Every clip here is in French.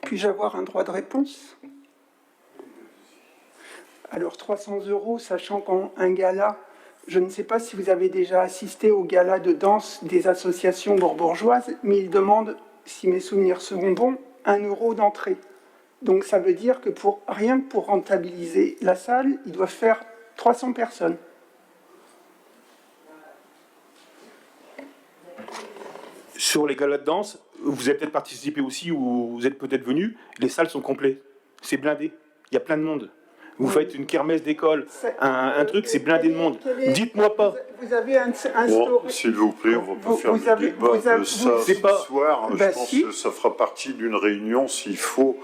Puis-je avoir un droit de réponse? Alors 300 €, sachant qu'un gala, je ne sais pas si vous avez déjà assisté au gala de danse des associations bourgeoises, mais ils demandent, si mes souvenirs seront bons, 1 € d'entrée. Donc ça veut dire que rien que pour rentabiliser la salle, ils doivent faire 300 personnes. Sur les galas de danse, vous avez peut-être participé aussi ou vous êtes peut-être venu, les salles sont complètes. C'est blindé. Il y a plein de monde. Vous faites une kermesse d'école, un truc, c'est blindé de monde. Dites-moi pas. Vous avez un Bon, s'il vous plaît, on va pas faire le débat de ça ce soir. Je pense que ça fera partie d'une réunion s'il faut,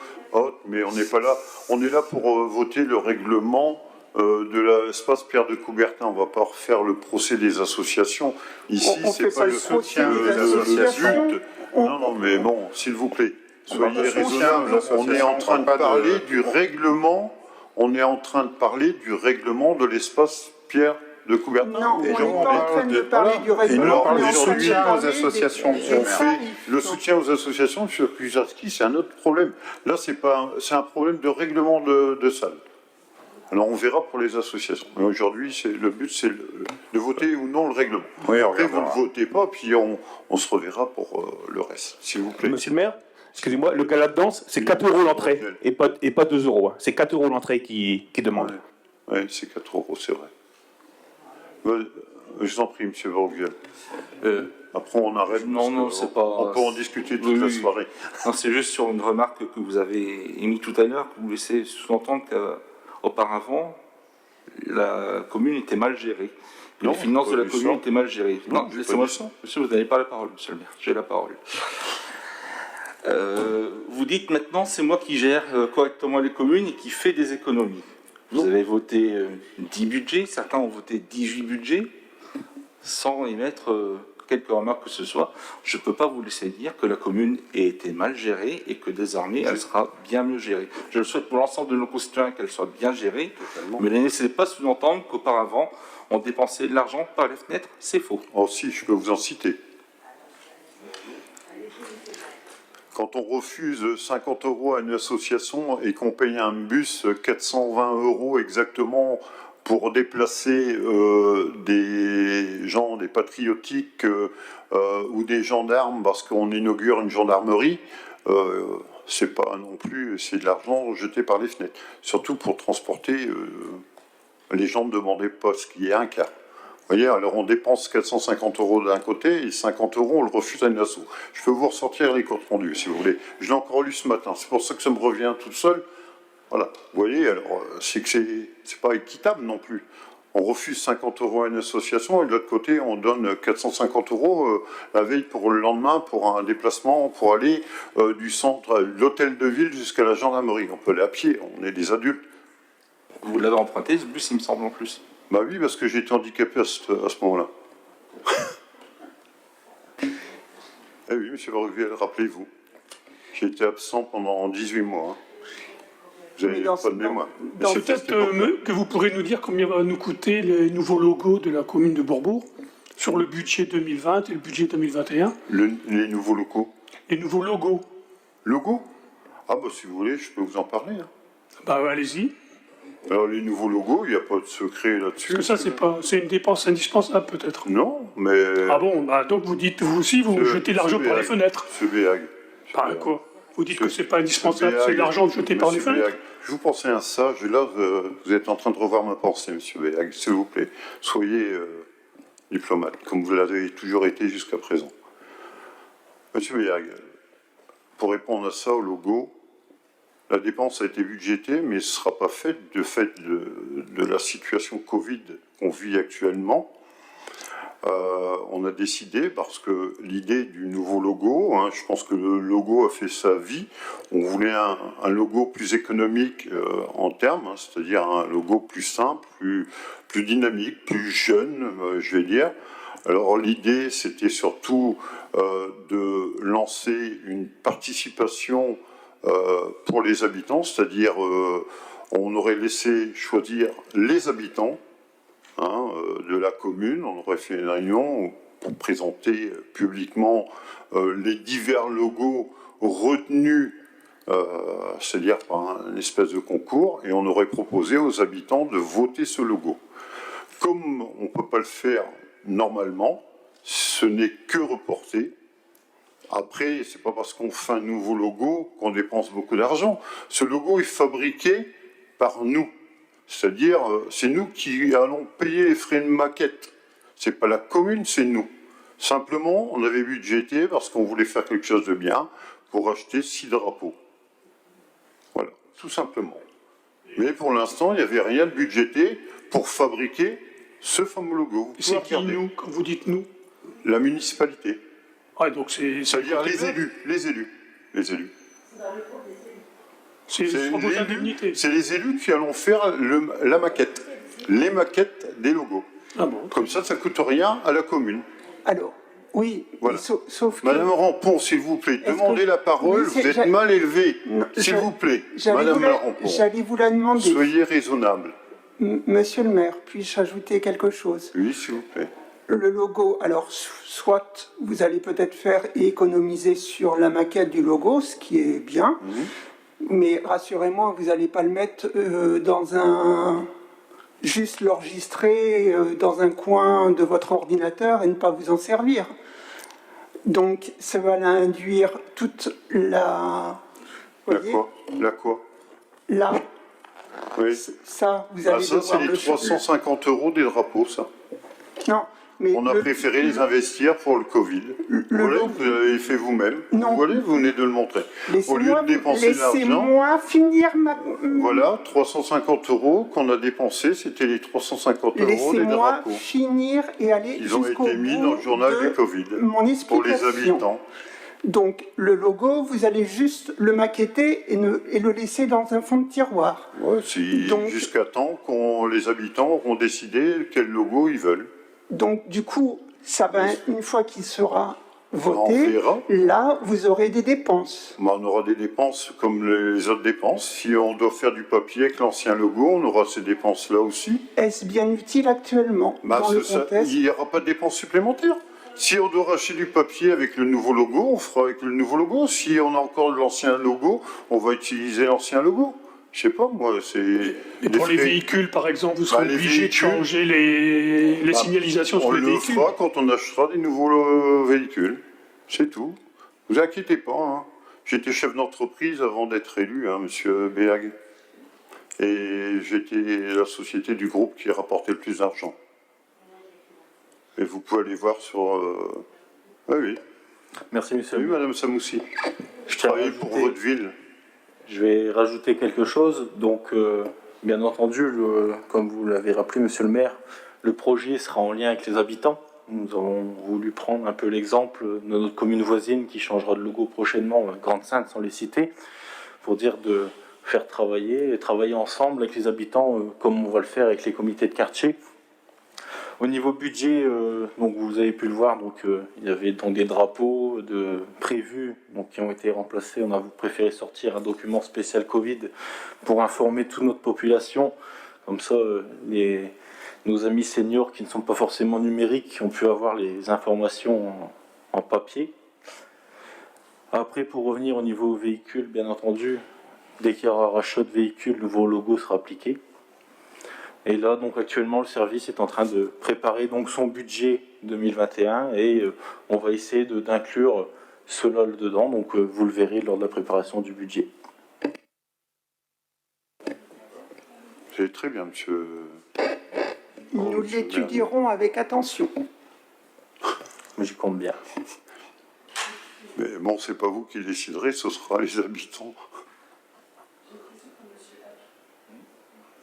mais on n'est pas là. On est là pour voter le règlement de l'espace Pierre de Coubertin. On ne va pas refaire le procès des associations. Ici, c'est pas le soutien des adultes. Non, mais bon, s'il vous plaît, soyez raisonnables. On est en train de parler du règlement. On est en train de parler du règlement de l'espace Pierre de Coubertin. Non, on n'est pas en train de parler du règlement. On parle du soutien aux associations. Le soutien aux associations, M. Kujarski, c'est un autre problème. Là, c'est un problème de règlement de salle. Alors, on verra pour les associations. Mais aujourd'hui, le but, c'est de voter ou non le règlement. Oui, après, vous ne votez pas, puis on se reverra pour le reste, s'il vous plaît. Monsieur le maire, excusez-moi, le gala de danse, c'est 4 € l'entrée, et pas 2 €. C'est 4 € l'entrée qui demande. Oui, c'est 4 €, c'est vrai. Je vous en prie, M. Bourguel. Après, on arrête. Non, c'est pas. On peut en discuter toute la soirée. Non, c'est juste sur une remarque que vous avez émise tout à l'heure, que vous laissez sous-entendre qu'auparavant, la commune était mal gérée. Les finances de la commune étaient mal gérées. Non, laissez-moi ça. Monsieur, vous n'avez pas la parole, monsieur le maire. J'ai la parole. Vous dites maintenant, c'est moi qui gère correctement les communes et qui fait des économies. Vous avez voté 10 budgets, certains ont voté 18 budgets, sans émettre quelques remarques que ce soit. Je ne peux pas vous laisser dire que la commune ait été mal gérée et que désormais elle sera bien mieux gérée. Je le souhaite pour l'ensemble de nos concitoyens qu'elle soit bien gérée, mais ne laissez pas sous-entendre qu'auparavant on dépensait de l'argent par les fenêtres, c'est faux. Oh si, je peux vous en citer. Quand on refuse 50 € à une association et qu'on paye un bus 420 € exactement pour déplacer des gens, des patriotiques ou des gendarmes parce qu'on inaugure une gendarmerie, c'est pas non plus, c'est de l'argent jeté par les fenêtres. Surtout pour transporter, les gens ne demandaient pas ce qui est un quart. Vous voyez, alors on dépense 450 € d'un côté et 50 € on le refuse à une asso. Je peux vous ressortir les comptes rendus si vous voulez. Je l'ai encore lu ce matin, c'est pour ça que ça me revient tout seul. Voilà, vous voyez, alors c'est que c'est pas équitable non plus. On refuse 50 € à une association et de l'autre côté on donne 450 € la veille pour le lendemain pour un déplacement pour aller du centre, de l'hôtel de ville jusqu'à la gendarmerie. On peut aller à pied, on est des adultes. Vous l'avez emprunté ce bus, il me semble en plus. Bah oui, parce que j'étais handicapé à ce moment-là. Eh oui, monsieur Bourguel, rappelez-vous. J'ai été absent pendant 18 mois. Hein. Vous n'avez pas de mémoire. Peut-être que vous pourrez nous dire combien va nous coûter les nouveaux logos de la commune de Bourbourg sur le budget 2020 et le budget 2021. Les nouveaux locaux. Les nouveaux logos. Logos? Ah bah si vous voulez, je peux vous en parler. Hein. Bah allez-y. Alors les nouveaux logos, il n'y a pas de secret là-dessus. Parce que ça, c'est une dépense indispensable peut-être. Non, mais... Ah bon, bah donc vous dites, vous aussi, vous jetez l'argent par les fenêtres. Ce Béag. Par quoi? Vous dites que c'est pas indispensable, c'est de l'argent jeté par les fenêtres. Je vous pensez à ça, là, vous êtes en train de revoir ma pensée, monsieur Béag, s'il vous plaît. Soyez diplomate, comme vous l'avez toujours été jusqu'à présent. Monsieur Béag, pour répondre à ça, au logo, la dépense a été budgétée, mais ce ne sera pas fait de la situation Covid qu'on vit actuellement. On a décidé, parce que l'idée du nouveau logo, hein, je pense que le logo a fait sa vie, on voulait un logo plus économique en termes, hein, c'est-à-dire un logo plus simple, plus dynamique, plus jeune, je vais dire. Alors l'idée, c'était surtout de lancer une participation pour les habitants, c'est-à-dire on aurait laissé choisir les habitants de la commune, on aurait fait une réunion pour présenter publiquement les divers logos retenus c'est-à-dire par une espèce de concours, et on aurait proposé aux habitants de voter ce logo. Comme on ne peut pas le faire normalement, ce n'est que reporté. Après, c'est pas parce qu'on fait un nouveau logo qu'on dépense beaucoup d'argent. Ce logo est fabriqué par nous. C'est-à-dire, c'est nous qui allons payer les frais de maquette. C'est pas la commune, c'est nous. Simplement, on avait budgété parce qu'on voulait faire quelque chose de bien pour acheter 6 drapeaux. Voilà, tout simplement. Mais pour l'instant, il n'y avait rien de budgété pour fabriquer ce fameux logo. Et c'est qui nous, quand vous dites nous? La municipalité. Ouais, donc C'est-à-dire les élus. C'est vos indemnités. C'est les élus qui allons faire la maquette, les maquettes des logos. Ah bon? Comme ça ne coûte rien à la commune. Alors, oui, Voilà. sauf que... Madame Rampon, s'il vous plaît, demandez la parole, Oui, vous êtes mal élevée. S'il vous plaît, Madame Rampon, J'allais vous la demander. soyez raisonnable. Monsieur le maire, puis-je ajouter quelque chose? Oui, s'il vous plaît. Le logo, alors soit vous allez peut-être faire et économiser sur la maquette du logo, ce qui est bien, mais rassurez-moi, vous n'allez pas le mettre dans un... juste l'enregistrer dans un coin de votre ordinateur et ne pas vous en servir. Donc ça va induire toute la... voyez, La quoi? là, Oui. ça, vous allez Ça, c'est devoir les 350 € des drapeaux, ça. Non, mais On a préféré les investir pour le Covid. Voilà, vous l'avez fait vous-même. Non. Voilà, vous venez de le montrer. Au lieu de dépenser de l'argent, Laissez-moi finir ma... voilà, 350 € qu'on a dépensé, c'était les 350 € des Laissez-moi drapeaux. finir et aller Ils ont jusqu'au été mis bout dans le journal de du Covid mon pour les explication. habitants. Donc, le logo, vous allez juste le maqueter et le laisser dans un fond de tiroir. Ouais, Donc- jusqu'à temps que les habitants auront décidé quel logo ils veulent. Donc, du coup, ça va, une fois qu'il sera On voté, verra. là, vous aurez des dépenses. Mais on aura des dépenses comme les autres dépenses. Si on doit faire du papier avec l'ancien logo, on aura ces dépenses-là aussi. Est-ce bien utile actuellement Bah, dans le ça, contexte? il n'y aura pas de dépenses supplémentaires. Si on doit racheter du papier avec le nouveau logo, on fera avec le nouveau logo. Si on a encore de l'ancien logo, on va utiliser l'ancien logo. Je sais pas, moi, c'est... Et pour les frais. véhicules, par exemple, vous serez les obligé de véhicules, changer les signalisations sur On les le véhicules. fera quand on achètera des nouveaux véhicules. C'est tout. Vous inquiétez pas. Hein. J'étais chef d'entreprise avant d'être élu, hein, monsieur Béag. Et j'étais la société du groupe qui rapportait le plus d'argent. Et vous pouvez aller voir sur... oui. Merci, monsieur. Oui, madame Samoussi. Je tiens à Travaillez pour rajouter- votre ville. Je vais rajouter quelque chose. Donc, bien entendu, comme vous l'avez rappelé, monsieur le maire, le projet sera en lien avec les habitants. Nous avons voulu prendre un peu l'exemple de notre commune voisine qui changera de logo prochainement, Grande-Sainte, sans les citer, pour dire de faire travailler ensemble avec les habitants, comme on va le faire avec les comités de quartier. Au niveau budget, donc vous avez pu le voir, donc il y avait donc des drapeaux prévus, donc qui ont été remplacés. On a préféré sortir un document spécial Covid pour informer toute notre population. Comme ça, nos amis seniors qui ne sont pas forcément numériques ont pu avoir les informations en papier. Après, pour revenir au niveau véhicule, bien entendu, dès qu'il y aura rachat de véhicule, le nouveau logo sera appliqué. Et là, donc actuellement, le service est en train de préparer donc son budget 2021 et on va essayer d'inclure cela dedans. Donc vous le verrez lors de la préparation du budget. C'est très bien, monsieur. Nous monsieur l'étudierons avec attention. Mais j'y compte bien. Mais bon, c'est pas vous qui déciderez, ce sera les habitants.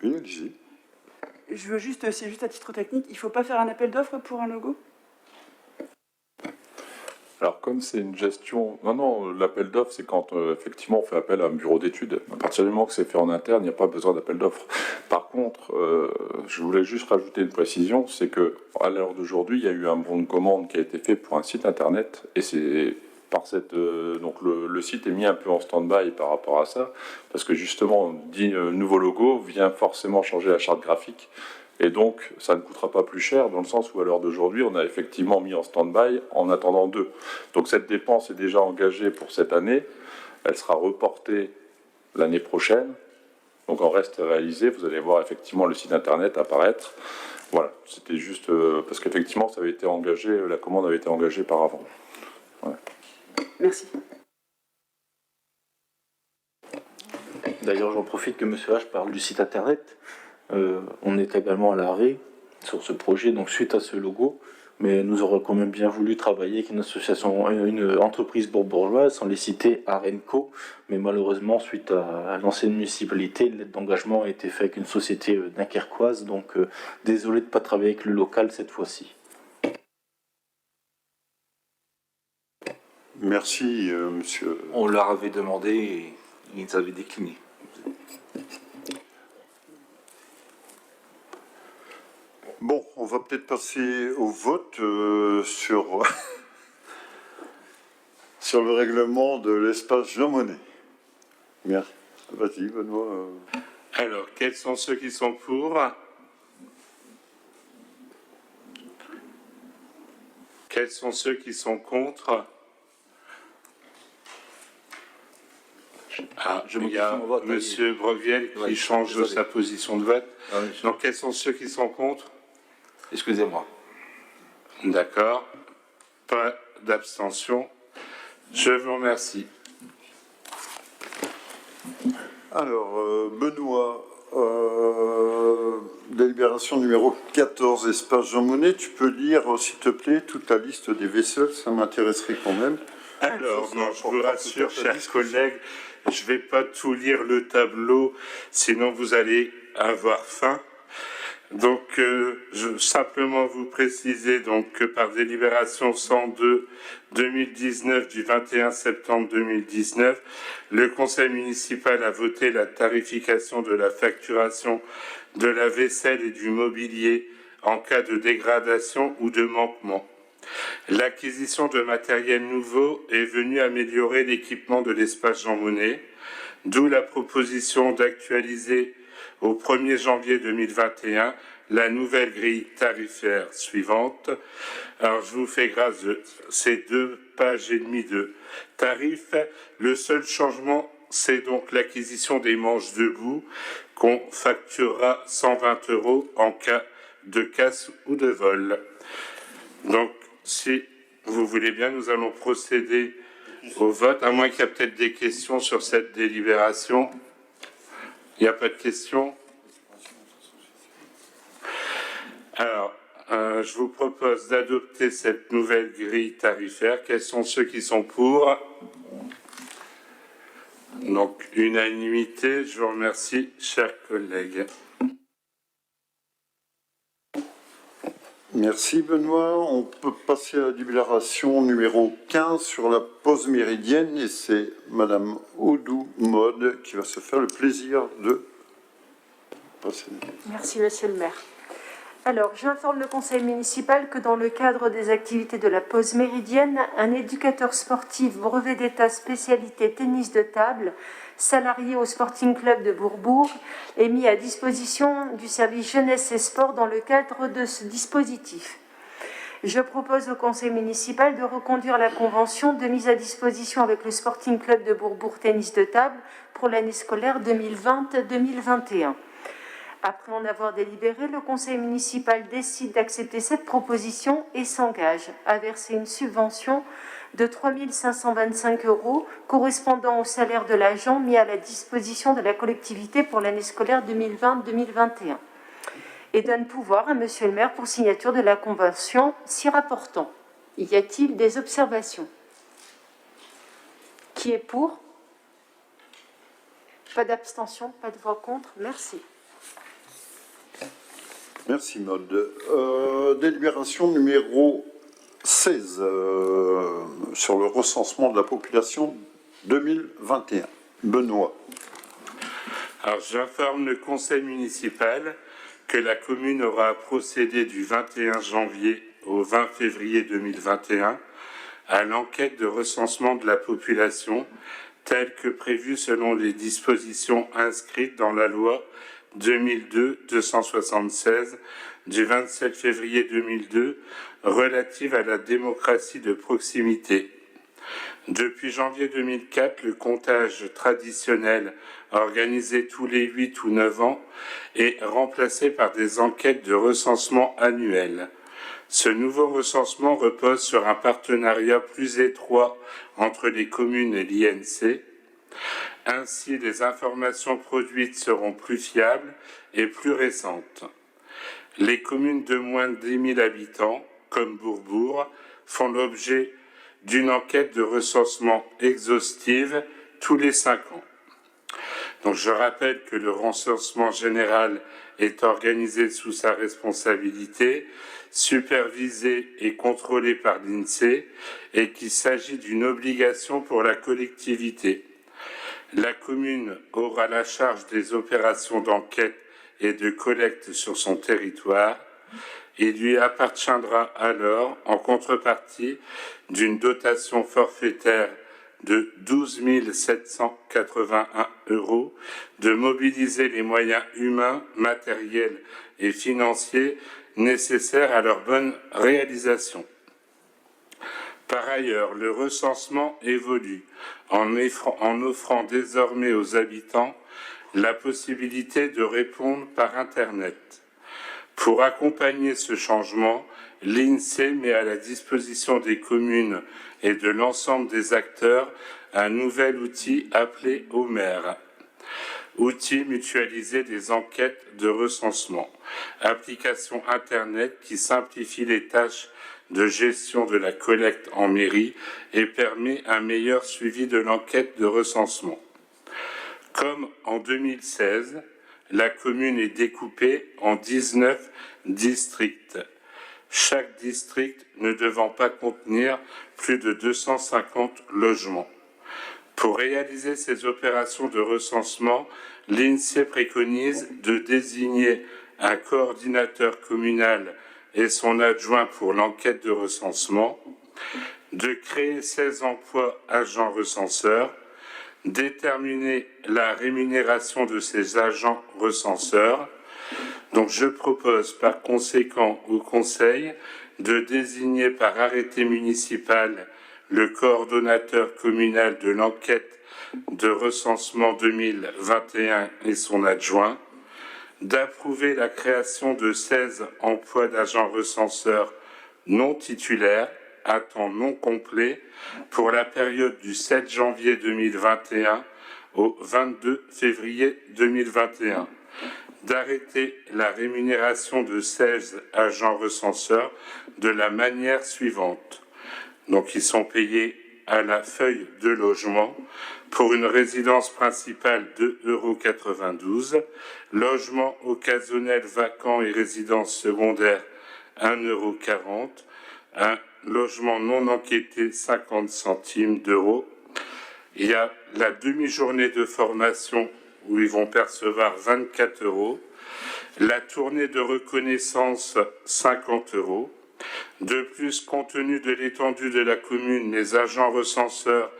Oui, allez-y. Je veux juste, c'est juste à titre technique, il ne faut pas faire un appel d'offres pour un logo? Alors comme c'est une gestion... Non, l'appel d'offres, c'est quand effectivement on fait appel à un bureau d'études. À partir du moment que c'est fait en interne, il n'y a pas besoin d'appel d'offres. Par contre, je voulais juste rajouter une précision, c'est que à l'heure d'aujourd'hui, il y a eu un bon de commande qui a été fait pour un site internet, et c'est par cette... donc le site est mis un peu en stand-by par rapport à ça, parce que justement, on dit nouveau logo vient forcément changer la charte graphique, Et donc, ça ne coûtera pas plus cher, dans le sens où, à l'heure d'aujourd'hui, on a effectivement mis en stand-by en attendant 2. Donc cette dépense est déjà engagée pour cette année, elle sera reportée l'année prochaine, donc en reste réalisé, vous allez voir effectivement le site internet apparaître. Voilà, c'était juste parce qu'effectivement, ça avait été engagé, la commande avait été engagée par avant. Voilà. Merci. D'ailleurs, j'en profite que M. H parle du site internet. On est également à l'arrêt sur ce projet, donc suite à ce logo, mais nous aurions quand même bien voulu travailler avec une association, une entreprise bourbourgeoise, sans les citer Arenco, mais malheureusement, suite à l'ancienne municipalité, l'aide d'engagement a été faite avec une société dunkerquoise, donc désolé de ne pas travailler avec le local cette fois-ci. Merci, monsieur. On leur avait demandé et ils avaient décliné. Bon, on va peut-être passer au vote sur, sur le règlement de l'espace Jean Monnet. Merci. Vas-y, Benoît. Alors, quels sont ceux qui sont pour? Quels sont ceux qui sont contre? Ah, il y a Monsieur Breviel qui change sa position de vote. Donc, quels sont ceux qui sont contre? Excusez-moi. D'accord. Pas d'abstention. Je vous remercie. Alors, Benoît, délibération numéro 14, espace Jean Monnet, tu peux lire, s'il te plaît, toute la liste des vaisselles, ça m'intéresserait quand même. Alors, non, je vous rassure, chers collègues, je ne vais pas tout lire le tableau, sinon vous allez avoir faim. Donc, je simplement vous préciser donc, que par délibération 102-2019 du 21 septembre 2019, le Conseil municipal a voté la tarification de la facturation de la vaisselle et du mobilier en cas de dégradation ou de manquement. L'acquisition de matériel nouveau est venue améliorer l'équipement de l'espace Jean Monnet, d'où la proposition d'actualiser au 1er janvier 2021 la nouvelle grille tarifaire suivante. Alors, je vous fais grâce de ces 2 pages et demie de tarifs. Le seul changement, c'est donc l'acquisition des manches debout qu'on facturera 120 € en cas de casse ou de vol. Donc, si vous voulez bien, nous allons procéder au vote, à moins qu'il y ait peut-être des questions sur cette délibération. Il n'y a pas de questions? Alors, je vous propose d'adopter cette nouvelle grille tarifaire. Quels sont ceux qui sont pour? Donc, unanimité. Je vous remercie, chers collègues. Merci Benoît. On peut passer à la délibération numéro 15 sur la pause méridienne et c'est Madame Oudou Mode qui va se faire le plaisir de passer. Merci Monsieur le maire. Alors, j'informe le conseil municipal que dans le cadre des activités de la pause méridienne, un éducateur sportif brevet d'état spécialité tennis de table, salarié au Sporting Club de Bourbourg, est mis à disposition du service jeunesse et sport dans le cadre de ce dispositif. Je propose au conseil municipal de reconduire la convention de mise à disposition avec le Sporting Club de Bourbourg tennis de table pour l'année scolaire 2020-2021. Après en avoir délibéré, le conseil municipal décide d'accepter cette proposition et s'engage à verser une subvention de 3 525 € correspondant au salaire de l'agent mis à la disposition de la collectivité pour l'année scolaire 2020-2021 et donne pouvoir à Monsieur le maire pour signature de la convention s'y rapportant. Y a-t-il des observations? Qui est pour? Pas d'abstention, pas de voix contre. Merci. Merci Mode. Délibération numéro 16 sur le recensement de la population 2021. Benoît. Alors, j'informe le conseil municipal que la commune aura procédé du 21 janvier au 20 février 2021 à l'enquête de recensement de la population telle que prévue selon les dispositions inscrites dans la loi 2002-276 du 27 février 2002 relative à la démocratie de proximité. Depuis janvier 2004, le comptage traditionnel organisé tous les 8 ou 9 ans est remplacé par des enquêtes de recensement annuelles. Ce nouveau recensement repose sur un partenariat plus étroit entre les communes et l'INC. Ainsi, les informations produites seront plus fiables et plus récentes. Les communes de moins de 10 000 habitants, comme Bourbourg, font l'objet d'une enquête de recensement exhaustive tous les 5 ans. Donc, je rappelle que le recensement général est organisé sous sa responsabilité, supervisé et contrôlé par l'INSEE et qu'il s'agit d'une obligation pour la collectivité. La commune aura la charge des opérations d'enquête et de collecte sur son territoire. Il lui appartiendra alors, en contrepartie d'une dotation forfaitaire de 12 781 €, de mobiliser les moyens humains, matériels et financiers nécessaires à leur bonne réalisation. Par ailleurs, le recensement évolue en offrant désormais aux habitants la possibilité de répondre par Internet. Pour accompagner ce changement, l'INSEE met à la disposition des communes et de l'ensemble des acteurs un nouvel outil appelé OMER, outil mutualisé des enquêtes de recensement, application Internet qui simplifie les tâches de gestion de la collecte en mairie et permet un meilleur suivi de l'enquête de recensement. Comme en 2016, la commune est découpée en 19 districts, chaque district ne devant pas contenir plus de 250 logements. Pour réaliser ces opérations de recensement, l'INSEE préconise de désigner un coordinateur communal et son adjoint pour l'enquête de recensement, de créer 16 emplois agents recenseurs, déterminer la rémunération de ces agents recenseurs. Donc je propose par conséquent au Conseil de désigner par arrêté municipal le coordonnateur communal de l'enquête de recensement 2021 et son adjoint, d'approuver la création de 16 emplois d'agents recenseurs non titulaires à temps non complet pour la période du 7 janvier 2021 au 22 février 2021, d'arrêter la rémunération de 16 agents recenseurs de la manière suivante. Donc, ils sont payés à la feuille de logement pour une résidence principale 2,92 €, logement occasionnel vacant et résidence secondaire 1,40 €, un logement non enquêté 50 centimes d'euros. Il y a la demi-journée de formation où ils vont percevoir 24 €, la tournée de reconnaissance 50 €. De plus, compte tenu de l'étendue de la commune, les agents recenseurs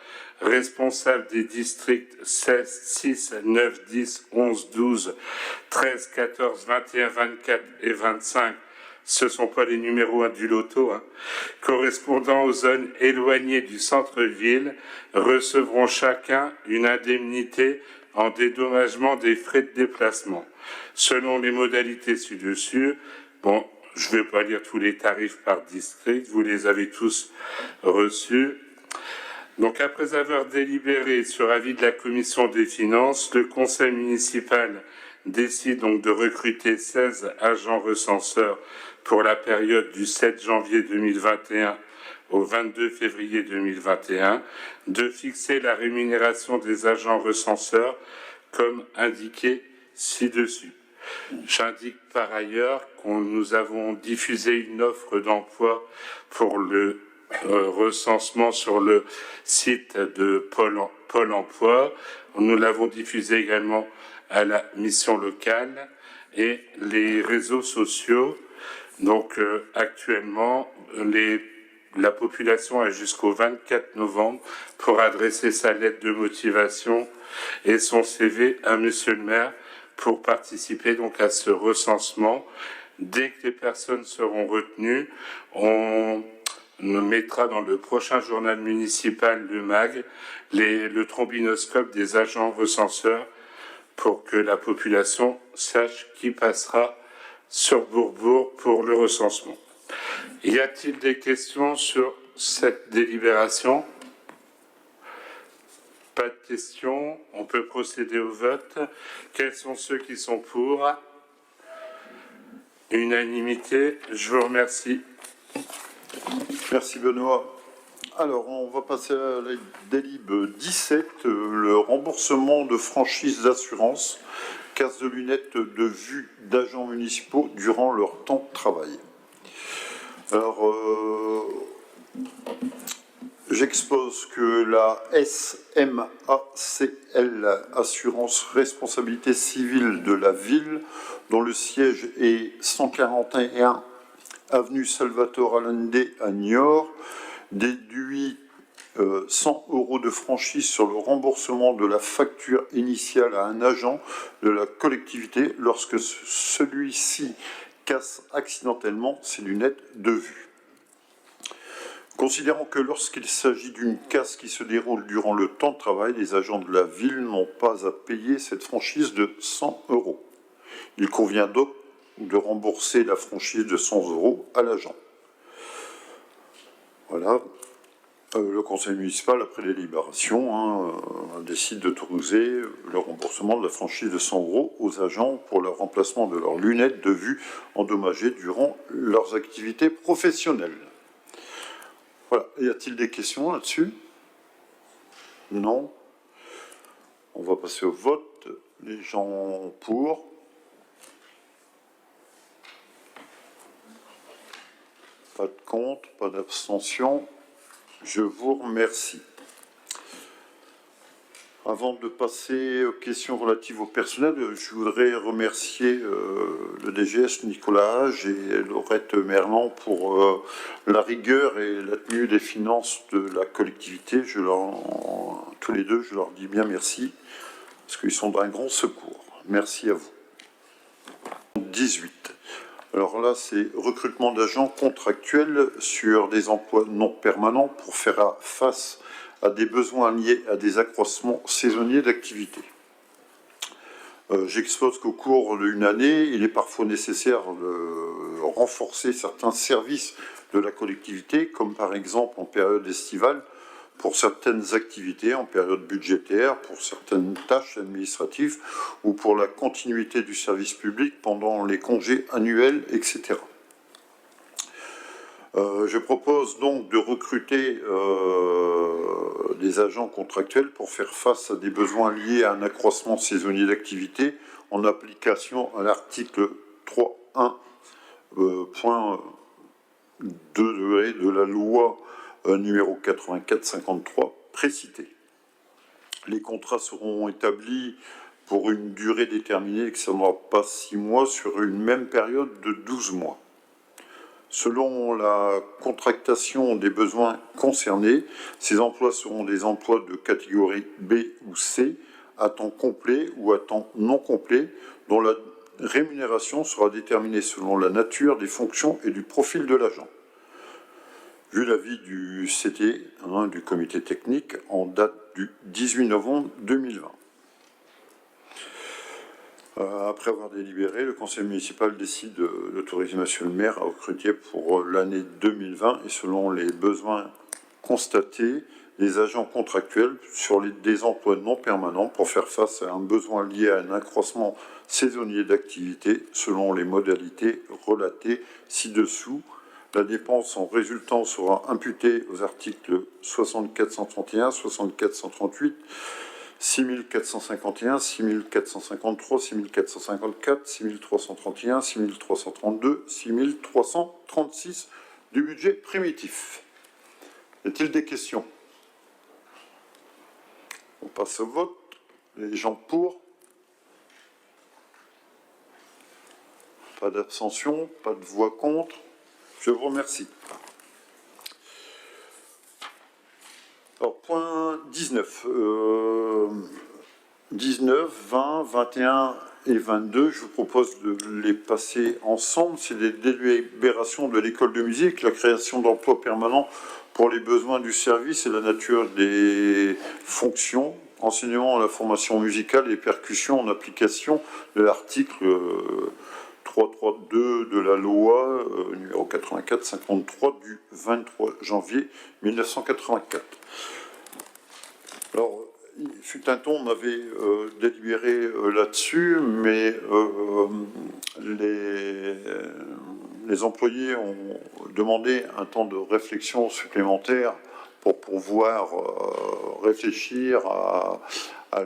responsables des districts 16, 6, 9, 10, 11, 12, 13, 14, 21, 24 et 25, ce ne sont pas les numéros du loto, correspondant aux zones éloignées du centre-ville, recevront chacun une indemnité en dédommagement des frais de déplacement. Selon les modalités ci-dessus, bon, je ne vais pas lire tous les tarifs par district, vous les avez tous reçus. Donc, après avoir délibéré sur avis de la Commission des finances, le Conseil municipal décide donc de recruter 16 agents recenseurs pour la période du 7 janvier 2021 au 22 février 2021, de fixer la rémunération des agents recenseurs comme indiqué ci-dessus. J'indique par ailleurs que nous avons diffusé une offre d'emploi pour le recensement sur le site de Pôle emploi. Nous l'avons diffusé également à la mission locale et les réseaux sociaux. Donc actuellement, la population a jusqu'au 24 novembre pour adresser sa lettre de motivation et son CV à Monsieur le maire pour participer donc à ce recensement. Dès que les personnes seront retenues, on mettra dans le prochain journal municipal, le MAG, le trombinoscope des agents recenseurs pour que la population sache qui passera sur Bourbourg pour le recensement. Y a-t-il des questions sur cette délibération? Pas de questions. On peut procéder au vote. Quels sont ceux qui sont pour? Unanimité. Je vous remercie. Merci Benoît. Alors, on va passer à la délib 17, le remboursement de franchise d'assurance, casse de lunettes de vue d'agents municipaux durant leur temps de travail. Alors, j'expose que la SMACL, Assurance Responsabilité Civile de la Ville, dont le siège est 141 avenue Salvatore Allende à Niort, déduit 100 € de franchise sur le remboursement de la facture initiale à un agent de la collectivité lorsque celui-ci casse accidentellement ses lunettes de vue. Considérant que lorsqu'il s'agit d'une casse qui se déroule durant le temps de travail, les agents de la ville n'ont pas à payer cette franchise de 100 €. Il convient donc de rembourser la franchise de 100 € à l'agent. Voilà. Le conseil municipal, après délibération, décide d'autoriser le remboursement de la franchise de 100 € aux agents pour le remplacement de leurs lunettes de vue endommagées durant leurs activités professionnelles. Voilà. Y a-t-il des questions là-dessus? Non. On va passer au vote. Les gens pour? Pas de contre, pas d'abstention. Je vous remercie. Avant de passer aux questions relatives au personnel, je voudrais remercier le DGS Nicolas Hage et Laurette Merlan pour la rigueur et la tenue des finances de la collectivité. Tous les deux, je leur dis bien merci, parce qu'ils sont d'un grand secours. Merci à vous. 18. Alors là, c'est recrutement d'agents contractuels sur des emplois non permanents pour faire face à des besoins liés à des accroissements saisonniers d'activité. J'expose qu'au cours d'une année, il est parfois nécessaire de renforcer certains services de la collectivité, comme par exemple en période estivale, pour certaines activités, en période budgétaire, pour certaines tâches administratives ou pour la continuité du service public pendant les congés annuels, etc. Je propose donc de recruter des agents contractuels pour faire face à des besoins liés à un accroissement saisonnier d'activité en application à l'article 3.1.2 de la loi numéro 84-53 précité. Les contrats seront établis pour une durée déterminée qui ne sera pas 6 mois sur une même période de 12 mois. Selon la contractation des besoins concernés, ces emplois seront des emplois de catégorie B ou C, à temps complet ou à temps non complet, dont la rémunération sera déterminée selon la nature des fonctions et du profil de l'agent. Vu l'avis du CT, du comité technique, en date du 18 novembre 2020. Après avoir délibéré, le conseil municipal décide d'autoriser monsieur le maire à recruter pour l'année 2020 et selon les besoins constatés, les agents contractuels sur des emplois non permanents pour faire face à un besoin lié à un accroissement saisonnier d'activité selon les modalités relatées ci-dessous. La dépense en résultant sera imputée aux articles 6431, 6438, 6451, 6453, 6454, 6331, 6332, 6336 du budget primitif. Y a-t-il des questions? On passe au vote. Les gens pour? Pas d'abstention, pas de voix contre. Je vous remercie. Alors, point 19. 19, 20, 21 et 22, je vous propose de les passer ensemble. C'est des délibérations de l'école de musique, la création d'emplois permanents pour les besoins du service et la nature des fonctions, enseignement à la formation musicale et percussion en application de l'article 332 de la loi numéro 84-53 du 23 janvier 1984. Alors, il fut un temps, on avait délibéré là-dessus, mais les employés ont demandé un temps de réflexion supplémentaire pour pouvoir réfléchir à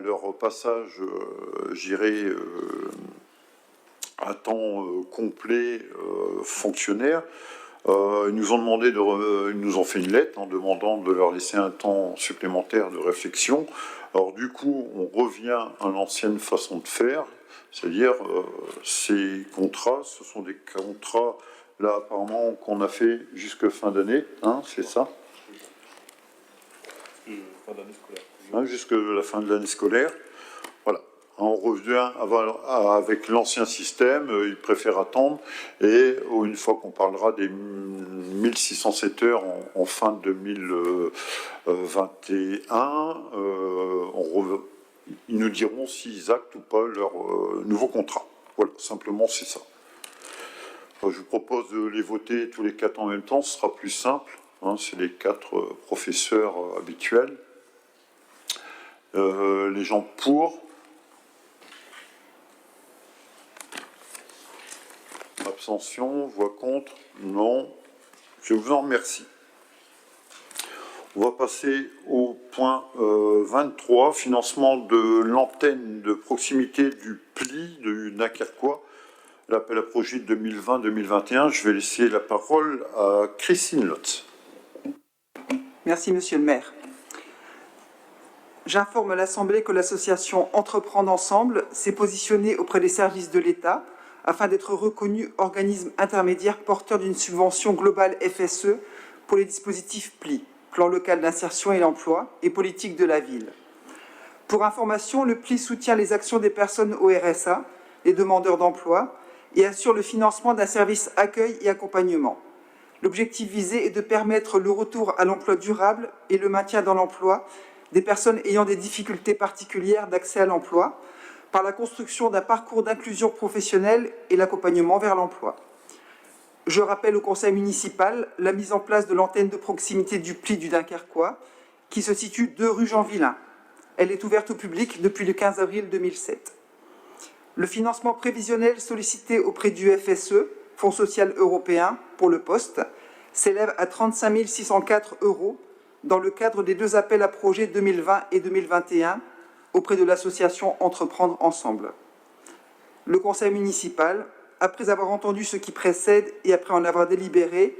leur passage, j'irai, à temps complet fonctionnaire. Ils nous ont demandé ils nous ont fait une lettre en demandant de leur laisser un temps supplémentaire de réflexion. Alors du coup, on revient à l'ancienne façon de faire, c'est-à-dire ces contrats, ce sont des contrats là apparemment qu'on a fait jusque fin d'année, hein, c'est ça, hein, jusque la fin de l'année scolaire. Voilà. On revient avec l'ancien système, ils préfèrent attendre, et une fois qu'on parlera des 1607 heures en fin 2021, ils nous diront s'ils actent ou pas leur nouveau contrat. Voilà, simplement c'est ça. Je vous propose de les voter tous les 4 en même temps, ce sera plus simple, hein, c'est les 4 professeurs habituels. Les gens pour. Abstention, voix contre, non. Je vous en remercie. On va passer au point 23, financement de l'antenne de proximité du PLI du Dunkerquois, l'appel à projet 2020-2021. Je vais laisser la parole à Christine Lotz. Merci, Monsieur le maire. J'informe l'Assemblée que l'association Entreprendre Ensemble s'est positionnée auprès des services de l'État afin d'être reconnu organisme intermédiaire porteur d'une subvention globale FSE pour les dispositifs PLI, Plan local d'insertion et l'emploi, et politique de la ville. Pour information, le PLI soutient les actions des personnes au RSA, les demandeurs d'emploi, et assure le financement d'un service accueil et accompagnement. L'objectif visé est de permettre le retour à l'emploi durable et le maintien dans l'emploi des personnes ayant des difficultés particulières d'accès à l'emploi, par la construction d'un parcours d'inclusion professionnelle et l'accompagnement vers l'emploi. Je rappelle au conseil municipal la mise en place de l'antenne de proximité du PLI du Dunkerquois, qui se situe 2 rue Jean Villain. Elle est ouverte au public depuis le 15 avril 2007. Le financement prévisionnel sollicité auprès du FSE, Fonds social européen, pour le poste, s'élève à 35 604 € dans le cadre des 2 appels à projets 2020 et 2021 auprès de l'association Entreprendre Ensemble. Le conseil municipal, après avoir entendu ce qui précède et après en avoir délibéré,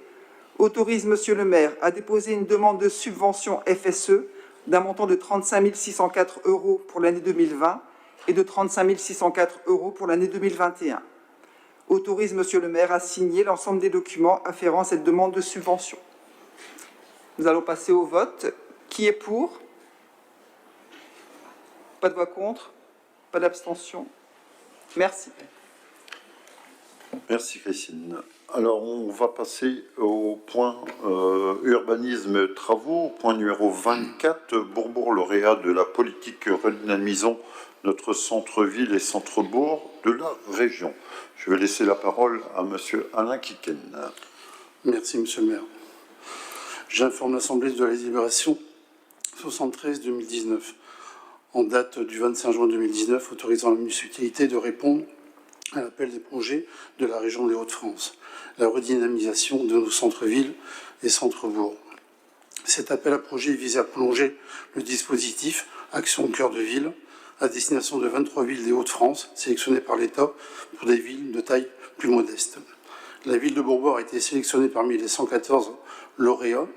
autorise Monsieur le maire à déposer une demande de subvention FSE d'un montant de 35 604 € pour l'année 2020 et de 35 604 € pour l'année 2021. Autorise Monsieur le maire à signer l'ensemble des documents afférents à cette demande de subvention. Nous allons passer au vote. Qui est pour ? Pas de voix contre, pas d'abstention. Merci. Merci Christine. Alors on va passer au point urbanisme travaux, point numéro 24, Bourbourg lauréat de la politique redynamisons notre centre-ville et centre-bourg de la région. Je vais laisser la parole à monsieur Alain Kiken. Merci monsieur le maire. J'informe l'Assemblée de la délibération 73-2019. En date du 25 juin 2019, autorisant la municipalité de répondre à l'appel des projets de la région des Hauts-de-France, la redynamisation de nos centres-villes et centres-bourgs. Cet appel à projet visait à prolonger le dispositif Action Cœur de Ville à destination de 23 villes des Hauts-de-France, sélectionnées par l'État pour des villes de taille plus modeste. La ville de Bourbourg a été sélectionnée parmi les 114 lauréats.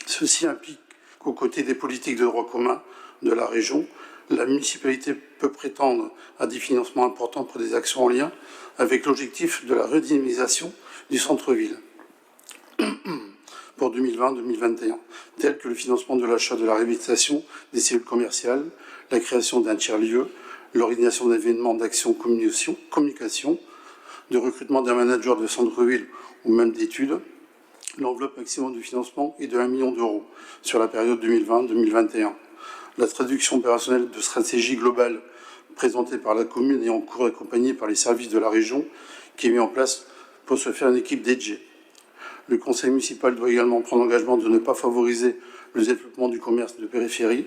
Ceci implique qu'aux côtés des politiques de droit commun de la région, la municipalité peut prétendre à des financements importants pour des actions en lien avec l'objectif de la redynamisation du centre-ville. pour 2020-2021, tels que le financement de l'achat de la réhabilitation des cellules commerciales, la création d'un tiers-lieu, l'organisation d'événements d'action communication, de recrutement d'un manager de centre-ville ou même d'études. L'enveloppe maximum du financement est de 1 million d'euros sur la période 2020-2021. La traduction opérationnelle de stratégie globale présentée par la commune et en cours accompagnée par les services de la région qui est mis en place pour se faire une équipe dédiée. Le conseil municipal doit également prendre l'engagement de ne pas favoriser le développement du commerce de périphérie.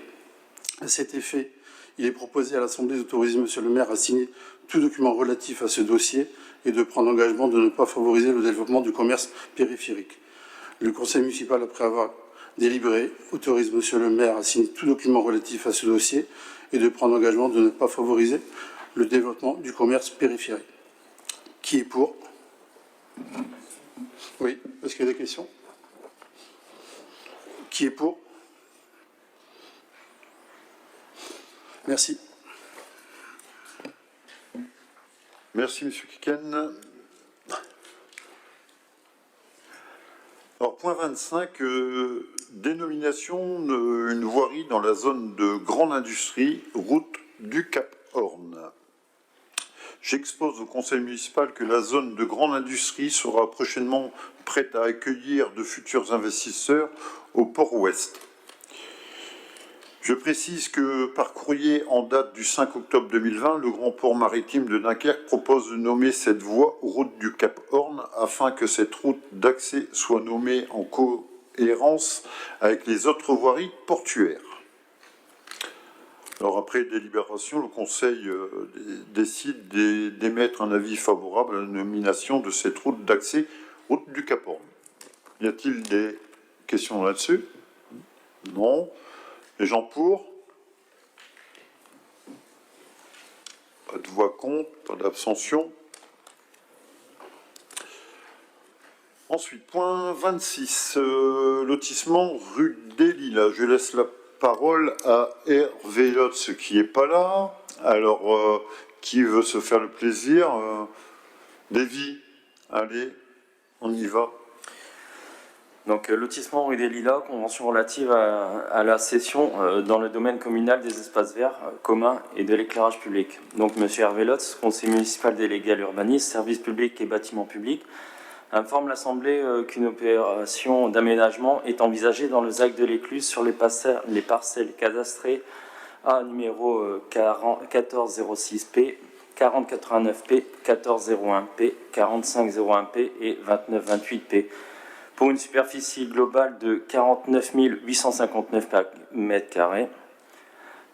À cet effet, il est proposé à l'Assemblée d'autoriser Monsieur le maire à signer tout document relatif à ce dossier et de prendre l'engagement de ne pas favoriser le développement du commerce périphérique. Le conseil municipal, après avoir délibéré, autorise Monsieur le maire à signer tout document relatif à ce dossier et de prendre l'engagement de ne pas favoriser le développement du commerce périphérique. Qui est pour? Oui, est-ce qu'il y a des questions? Qui est pour? Merci. Merci, Monsieur Kiken. Alors, point 25, dénomination d'une voirie dans la zone de grande industrie, route du Cap Horn. J'expose au conseil municipal que la zone de grande industrie sera prochainement prête à accueillir de futurs investisseurs au port ouest. Je précise que par courrier en date du 5 octobre 2020, le Grand Port Maritime de Dunkerque propose de nommer cette voie route du Cap Horn afin que cette route d'accès soit nommée en cohérence avec les autres voiries portuaires. Alors après délibération, le Conseil décide d'émettre un avis favorable à la nomination de cette route d'accès route du Cap Horn. Y a-t-il des questions là-dessus? Non. Les gens pour? Pas de voix contre, pas d'abstention. Ensuite, point 26, lotissement rue des Lilas. Je laisse la parole à Hervé Lotz qui n'est pas là. Alors, qui veut se faire le plaisir? Davy, allez, on y va. Donc, lotissement rue des Lilas, convention relative à la cession dans le domaine communal des espaces verts communs et de l'éclairage public. Donc, monsieur Hervé Lotz, conseiller municipal délégué à l'urbanisme, services publics et bâtiments publics, informe l'Assemblée qu'une opération d'aménagement est envisagée dans le ZAC de l'Écluse sur les parcelles cadastrées à numéro 1406P, 4089P, 1401P, 4501P et 2928P. Pour une superficie globale de 49 859 m².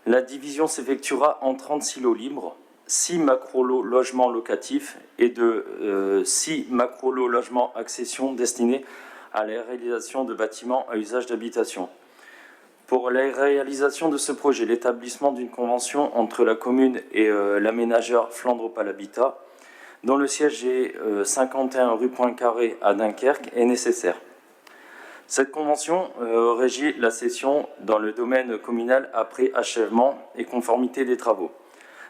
La division s'effectuera en 30 silos libres, 6 macro-lots logements locatifs et de 6 macro-lots logements accession destinés à la réalisation de bâtiments à usage d'habitation. Pour la réalisation de ce projet, l'établissement d'une convention entre la commune et l'aménageur Flandre-Opal Habitat, dont le siège est 51 rue Poincaré à Dunkerque, est nécessaire. Cette convention régit la cession dans le domaine communal après achèvement et conformité des travaux,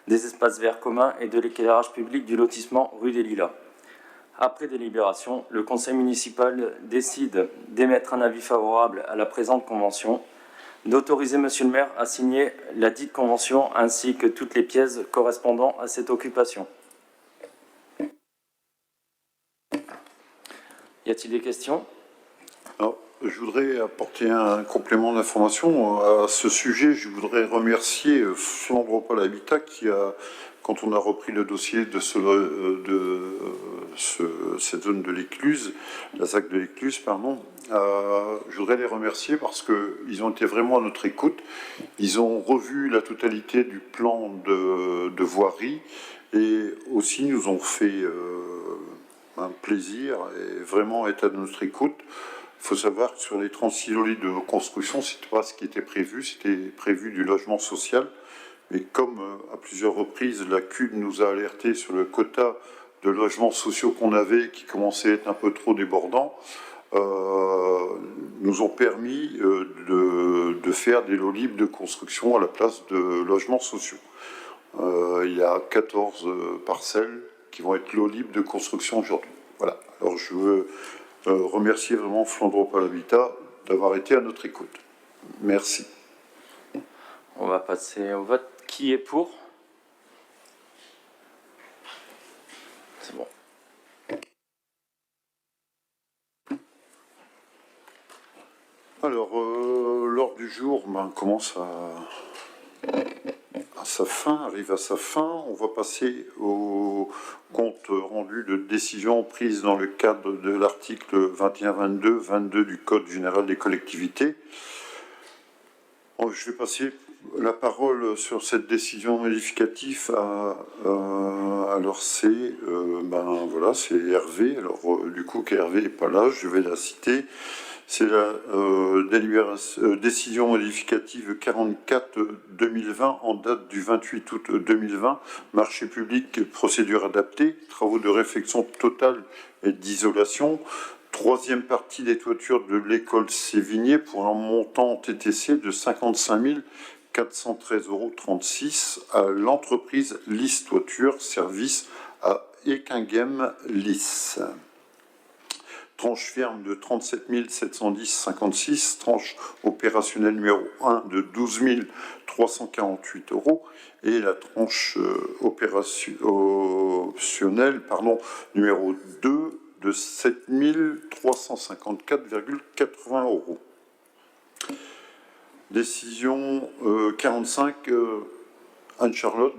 des espaces verts communs et de l'éclairage public du lotissement rue des Lilas. Après délibération, le conseil municipal décide d'émettre un avis favorable à la présente convention, d'autoriser monsieur le maire à signer la dite convention ainsi que toutes les pièces correspondant à cette occupation. Y a-t-il des questions? Alors, je voudrais apporter un complément d'information à ce sujet. Je voudrais remercier Flandre-Opal Habitat qui a, quand on a repris le dossier de cette zone de l'Écluse, la ZAC de l'Écluse, pardon, je voudrais les remercier parce qu'ils ont été vraiment à notre écoute. Ils ont revu la totalité du plan de voirie et aussi nous ont fait un plaisir et vraiment être à notre écoute. Il faut savoir que sur les 36 lots de construction, ce n'était pas ce qui était prévu, c'était prévu du logement social. Et comme à plusieurs reprises, la CUD nous a alerté sur le quota de logements sociaux qu'on avait, qui commençait à être un peu trop débordant, nous ont permis de faire des lots libres de construction à la place de logements sociaux. Il y a 14 parcelles qui vont être lots libres de construction aujourd'hui. Voilà. Alors je veux remercier vraiment Flandre à l'Habitat d'avoir été à notre écoute. Merci. On va passer au vote. Qui est pour? C'est bon. Alors, l'ordre du jour commence à sa fin, arrive à sa fin. On va passer au compte rendu de décision prise dans le cadre de l'article 21-22 du Code général des collectivités. Je vais passer la parole sur cette décision modificative alors c'est voilà, c'est Hervé. Alors du coup qu'Hervé n'est pas là, je vais la citer. C'est la décision modificative 44-2020 en date du 28 août 2020, marché public, procédure adaptée, travaux de réfection totale et d'isolation, troisième partie des toitures de l'école Sévigné pour un montant TTC de 55 413,36 € à l'entreprise Lys Toiture, service à Ekinghem-Lys. Tranche ferme de 37 710,56 €, tranche opérationnelle numéro 1 de 12 348 € et la tranche opérationnelle numéro 2 de 7 354,80 €. Décision 45, Anne-Charlotte.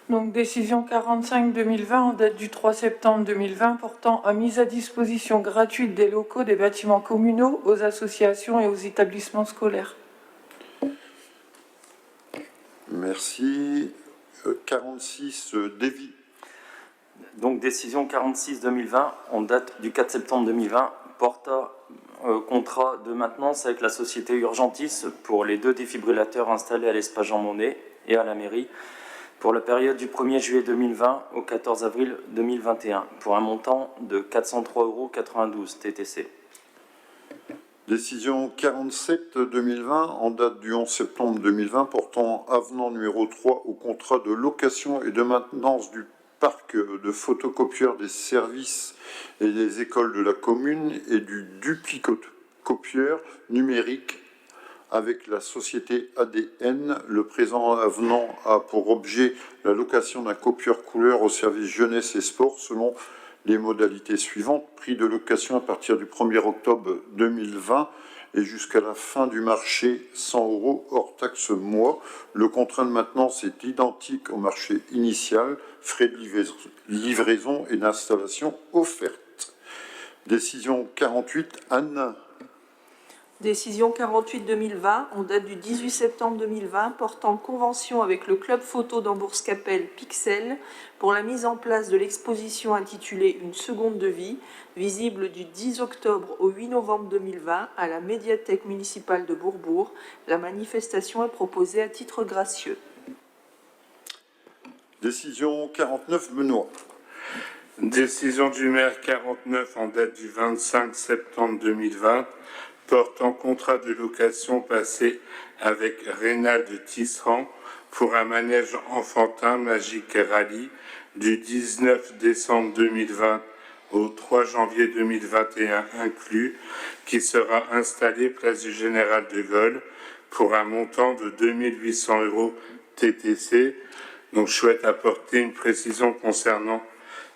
Donc, décision 45-2020 en date du 3 septembre 2020 portant à mise à disposition gratuite des locaux des bâtiments communaux aux associations et aux établissements scolaires. Merci. 46, Davy. Donc, décision 46-2020 en date du 4 septembre 2020 porte contrat de maintenance avec la société Urgentis pour les 2 défibrillateurs installés à l'espace Jean Monnet et à la mairie pour la période du 1er juillet 2020 au 14 avril 2021, pour un montant de 403,92 € TTC. Décision 47-2020 en date du 11 septembre 2020 portant avenant numéro 3 au contrat de location et de maintenance du parc de photocopieurs des services et des écoles de la commune et du duplicopieur numérique avec la société ADN. Le présent avenant a pour objet la location d'un copieur couleur au service jeunesse et sport selon les modalités suivantes. Prix de location à partir du 1er octobre 2020 et jusqu'à la fin du marché, 100 € hors taxe mois. Le contrat de maintenance est identique au marché initial, frais de livraison et d'installation offertes. Décision 48, Anne. Décision 48-2020 en date du 18 septembre 2020 portant convention avec le club photo d'Ambourg-Scapelle Pixel pour la mise en place de l'exposition intitulée Une seconde de vie, visible du 10 octobre au 8 novembre 2020 à la médiathèque municipale de Bourbourg. La manifestation est proposée à titre gracieux. Décision 49, Benoît. Décision du maire 49 en date du 25 septembre 2020 portant contrat de location passé avec Rénal de Tisserand pour un manège enfantin Magic Rally du 19 décembre 2020 au 3 janvier 2021 inclus, qui sera installé place du Général de Gaulle pour un montant de 2 800 € TTC. Donc je souhaite apporter une précision concernant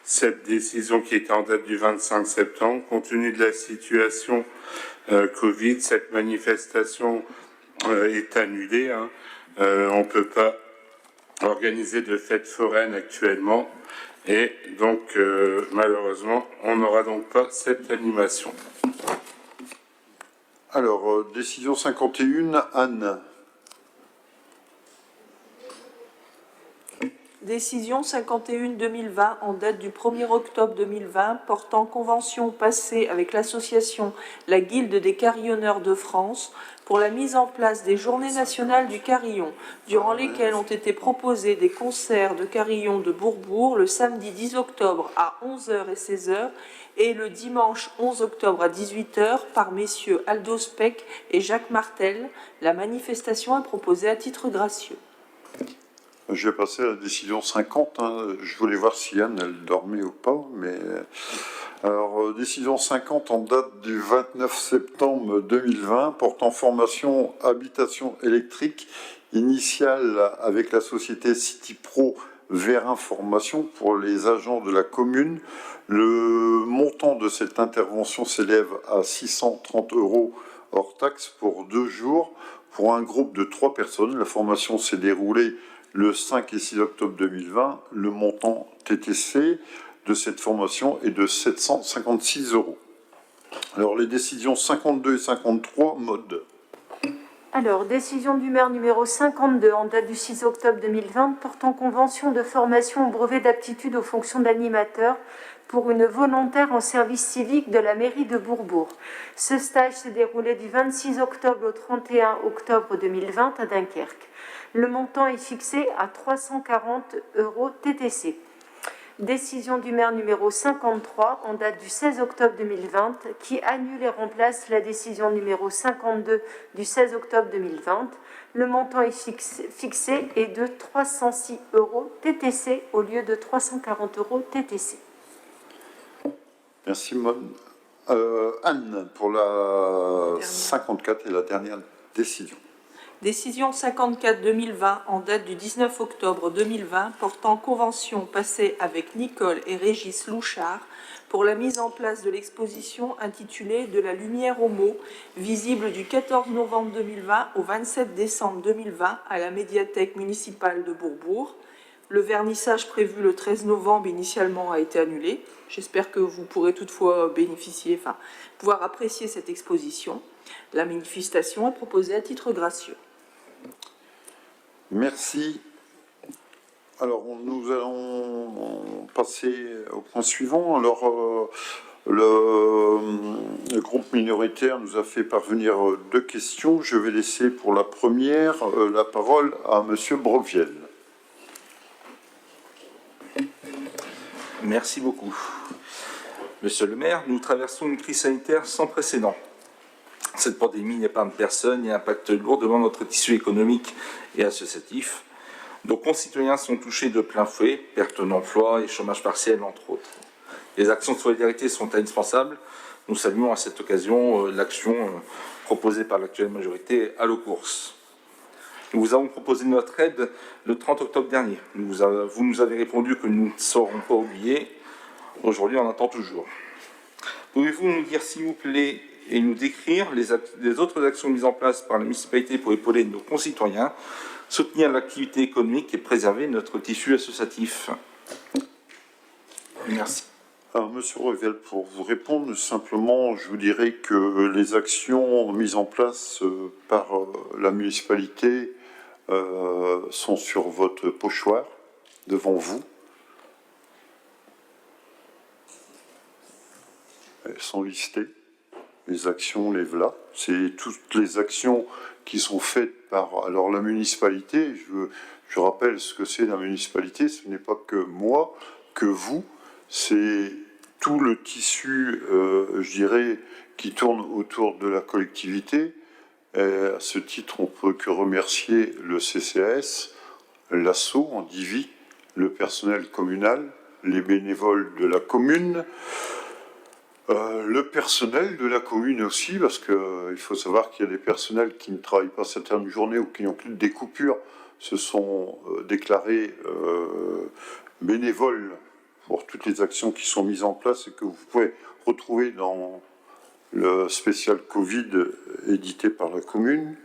cette décision qui était en date du 25 septembre. Compte tenu de la situation Covid, cette manifestation est annulée. On ne peut pas organiser de fête foraine actuellement et donc malheureusement on n'aura donc pas cette animation. Alors, décision 51, Anne. Décision 51-2020 en date du 1er octobre 2020 portant convention passée avec l'association La Guilde des Carillonneurs de France pour la mise en place des Journées nationales du carillon, durant lesquelles ont été proposés des concerts de carillons de Bourbourg le samedi 10 octobre à 11h et 16h et le dimanche 11 octobre à 18h par messieurs Aldo Speck et Jacques Martel. La manifestation est proposée à titre gracieux. Je vais passer à la décision 50. Je voulais voir si Anne, elle dormait ou pas. Mais alors, décision 50 en date du 29 septembre 2020 portant formation habitation électrique initiale avec la société CityPro vers information pour les agents de la commune. Le montant de cette intervention s'élève à 630 € hors taxe pour 2 jours pour un groupe de 3 personnes. La formation s'est déroulée le 5 et 6 octobre 2020. Le montant TTC de cette formation est de 756 €. Alors les décisions 52 et 53, mode. Alors, décision du maire numéro 52 en date du 6 octobre 2020 portant convention de formation au brevet d'aptitude aux fonctions d'animateur pour une volontaire en service civique de la mairie de Bourbourg. Ce stage s'est déroulé du 26 octobre au 31 octobre 2020 à Dunkerque. Le montant est fixé à 340 € TTC. Décision du maire numéro 53 en date du 16 octobre 2020 qui annule et remplace la décision numéro 52 du 16 octobre 2020. Le montant est fixé est de 306 € TTC au lieu de 340 € TTC. Merci Maud. Anne, pour la 54 et la dernière décision. Décision 54-2020 en date du 19 octobre 2020 portant convention passée avec Nicole et Régis Louchard pour la mise en place de l'exposition intitulée « De la lumière aux mots », visible du 14 novembre 2020 au 27 décembre 2020 à la médiathèque municipale de Bourbourg. Le vernissage prévu le 13 novembre initialement a été annulé. J'espère que vous pourrez toutefois pouvoir apprécier cette exposition. La manifestation est proposée à titre gracieux. Merci. Alors, nous allons passer au point suivant. Alors, le groupe minoritaire nous a fait parvenir 2 questions. Je vais laisser pour la première la parole à Monsieur Broviel. Merci beaucoup. Monsieur le maire, nous traversons une crise sanitaire sans précédent. Cette pandémie n'épargne personne et impacte lourdement notre tissu économique et associatif. Nos concitoyens sont touchés de plein fouet, perte d'emploi et chômage partiel, entre autres. Les actions de solidarité sont indispensables. Nous saluons à cette occasion l'action proposée par l'actuelle majorité à nos courses. Nous vous avons proposé notre aide le 30 octobre dernier. Vous nous avez répondu que nous ne serons pas oubliés. Aujourd'hui, on attend toujours. Pouvez-vous nous dire, s'il vous plaît, et nous décrire les autres actions mises en place par la municipalité pour épauler nos concitoyens, soutenir l'activité économique et préserver notre tissu associatif? Merci. Alors, Monsieur Revel, pour vous répondre, simplement, je vous dirais que les actions mises en place par la municipalité sont sur votre pochoir, devant vous. Elles sont listées. Les actions, les voilà. C'est toutes les actions qui sont faites par la municipalité. Je rappelle ce que c'est la municipalité. Ce n'est pas que moi, que vous. C'est tout le tissu, je dirais, qui tourne autour de la collectivité. Et à ce titre, on ne peut que remercier le CCAS, l'ASSO en Divi, le personnel communal, les bénévoles de la commune, le personnel de la commune aussi, parce qu'il faut savoir qu'il y a des personnels qui ne travaillent pas certaines journées ou qui n'ont plus des coupures, se sont déclarés bénévoles pour toutes les actions qui sont mises en place et que vous pouvez retrouver dans le spécial Covid édité par la commune.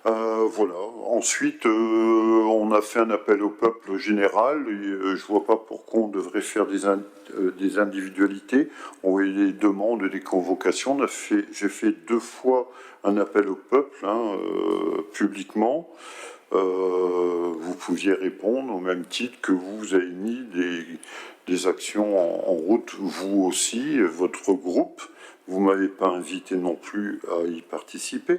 Voilà. Ensuite, on a fait un appel au peuple général. Et, je vois pas pourquoi on devrait faire des individualités. On a des demandes, des convocations. J'ai fait 2 fois un appel au peuple, publiquement. Vous pouviez répondre au même titre que vous avez mis des actions en route, vous aussi, votre groupe. Vous ne m'avez pas invité non plus à y participer.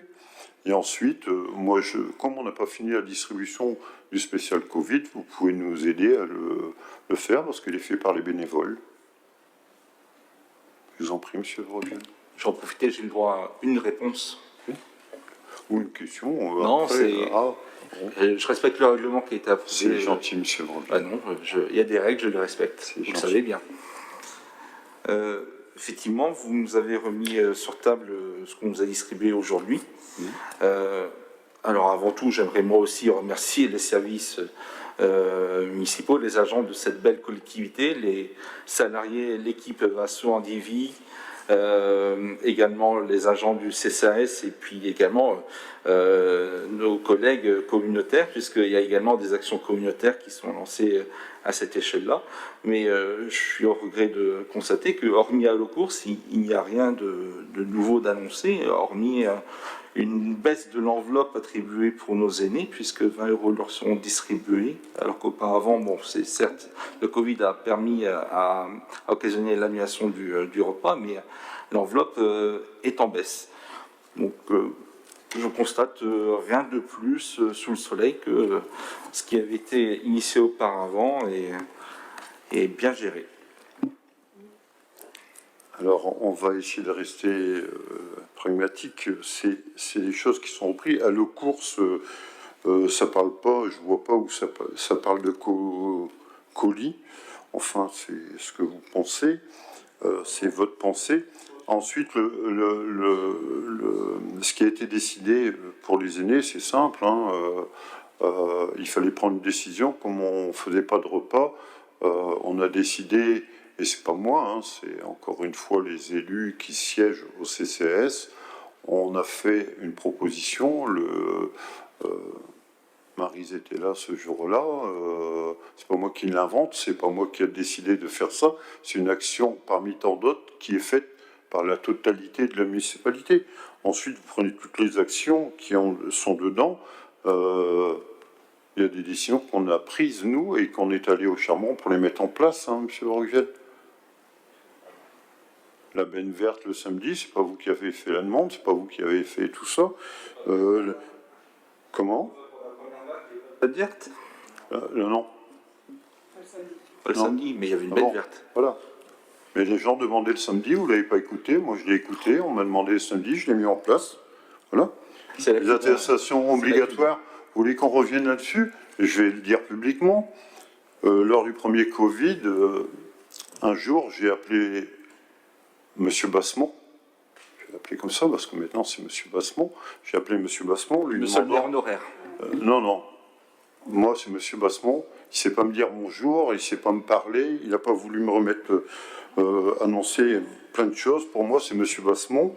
Et ensuite, comme on n'a pas fini la distribution du spécial Covid, vous pouvez nous aider à le faire parce qu'il est fait par les bénévoles. Je vous en prie, Monsieur Reviel. J'en profitais, j'ai le droit à une réponse. Ou une question. Non, après, c'est... Je respecte le règlement qui a été approuvé. C'est gentil, monsieur Broglie. Ah non, il y a des règles, je les respecte. Vous le savez bien. Effectivement, vous nous avez remis sur table ce qu'on nous a distribué aujourd'hui. Alors avant tout, j'aimerais moi aussi remercier les services municipaux, les agents de cette belle collectivité, les salariés, l'équipe Vasso Andivy, également les agents du CCAS et puis également nos collègues communautaires, puisqu'il y a également des actions communautaires qui sont lancées à cette échelle-là. Mais je suis au regret de constater que, hormis à course, il n'y a rien de nouveau d'annoncé, hormis une baisse de l'enveloppe attribuée pour nos aînés, puisque 20 € leur sont distribués, alors qu'auparavant, bon, c'est certes, le Covid a permis à occasionner l'annulation du repas, mais l'enveloppe est en baisse. Donc, je constate rien de plus sous le soleil que ce qui avait été initié auparavant et bien géré. Alors, on va essayer de rester pragmatique. C'est des choses qui sont reprises. À l'eau course, ça parle pas, je vois pas où ça parle de colis. Enfin, c'est ce que vous pensez, c'est votre pensée. Ensuite, ce qui a été décidé pour les aînés, c'est simple. Il fallait prendre une décision. Comme on ne faisait pas de repas, on a décidé, et c'est pas moi, c'est encore une fois les élus qui siègent au CCAS, on a fait une proposition. Maryse était là ce jour-là. C'est pas moi qui l'invente, c'est pas moi qui ai décidé de faire ça. C'est une action parmi tant d'autres qui est faite par la totalité de la municipalité. Ensuite, vous prenez toutes les actions qui sont dedans. Il y a des décisions qu'on a prises, nous, et qu'on est allé au charbon pour les mettre en place, monsieur Broglie. La benne verte le samedi, c'est pas vous qui avez fait la demande, c'est pas vous qui avez fait tout ça. Comment? La verte? Non. Pas le samedi, mais il y avait une benne verte. Voilà. Mais les gens demandaient le samedi, vous ne l'avez pas écouté, moi je l'ai écouté, on m'a demandé le samedi, je l'ai mis en place. Voilà. Les attestations obligatoires, vous voulez qu'on revienne là-dessus? Je vais le dire publiquement. Lors du premier Covid, un jour, j'ai appelé M. Bassemont. Je vais l'appeler comme ça, parce que maintenant c'est M. Bassemont. J'ai appelé M. Bassemont. Monsieur le maire honoraire. Non. Moi, c'est M. Bassemont. Il ne sait pas me dire bonjour, il ne sait pas me parler, il n'a pas voulu me remettre, annoncer plein de choses. Pour moi, c'est M. Bassemont.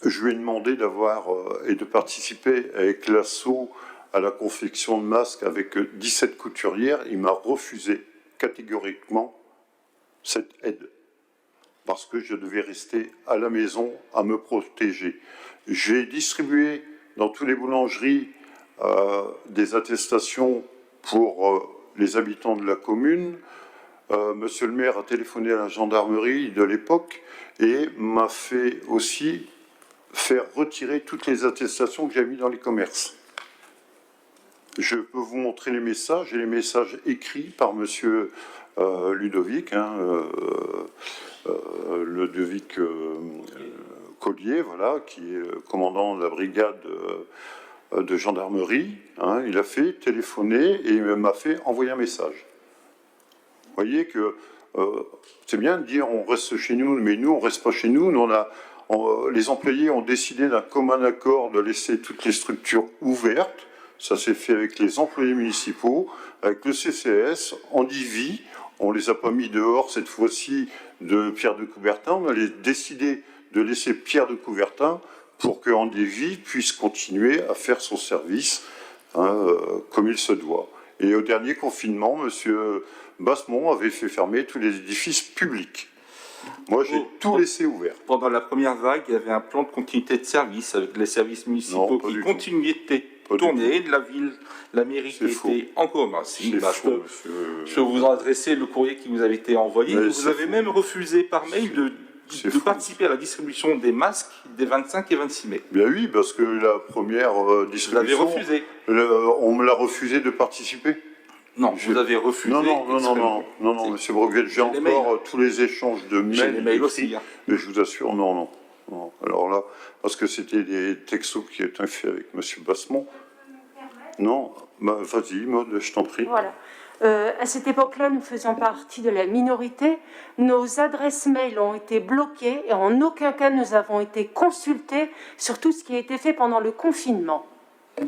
Je lui ai demandé d'avoir et de participer avec l'assaut à la confection de masques avec 17 couturières. Il m'a refusé catégoriquement cette aide parce que je devais rester à la maison à me protéger. J'ai distribué dans toutes les boulangeries des attestations pour les habitants de la commune. Monsieur le maire a téléphoné à la gendarmerie de l'époque et m'a fait aussi faire retirer toutes les attestations que j'ai mises dans les commerces. Je peux vous montrer les messages et les messages écrits par monsieur Ludovic, Ludovic Collier, voilà, qui est commandant de la brigade de gendarmerie. Il a fait téléphoner et il m'a fait envoyer un message. Vous voyez que c'est bien de dire on reste chez nous, mais nous on reste pas chez nous. Les employés ont décidé d'un commun accord de laisser toutes les structures ouvertes. Ça s'est fait avec les employés municipaux, avec le CCAS, Andivy. On les a pas mis dehors cette fois-ci de Pierre de Coubertin. On a décidé de laisser Pierre de Coubertin pour que Andivy puisse continuer à faire son service comme il se doit. Et au dernier confinement, M. Bassemont avait fait fermer tous les édifices publics. Moi, j'ai tout laissé ouvert. Pendant la première vague, il y avait un plan de continuité de service avec les services municipaux qui continuaient de tourner, la ville, la mairie qui était en commun. Je peux vous adresser le courrier qui vous avait été envoyé. Vous avez même refusé par mail de participer à la distribution des masques des 25 et 26 mai. Bien oui, parce que la première distribution... Vous l'avez refusé. On me l'a refusé de participer. Non, vous avez refusé. Non, monsieur Broglie, j'ai encore tous les échanges de mails. J'ai les mails aussi. Mais je vous assure, non. Non, alors là, parce que c'était des textos qui étaient faits avec M. Bassemont. Non, bah, vas-y, Maud, je t'en prie. Voilà. À cette époque-là, nous faisions partie de la minorité. Nos adresses mail ont été bloquées et en aucun cas nous avons été consultés sur tout ce qui a été fait pendant le confinement.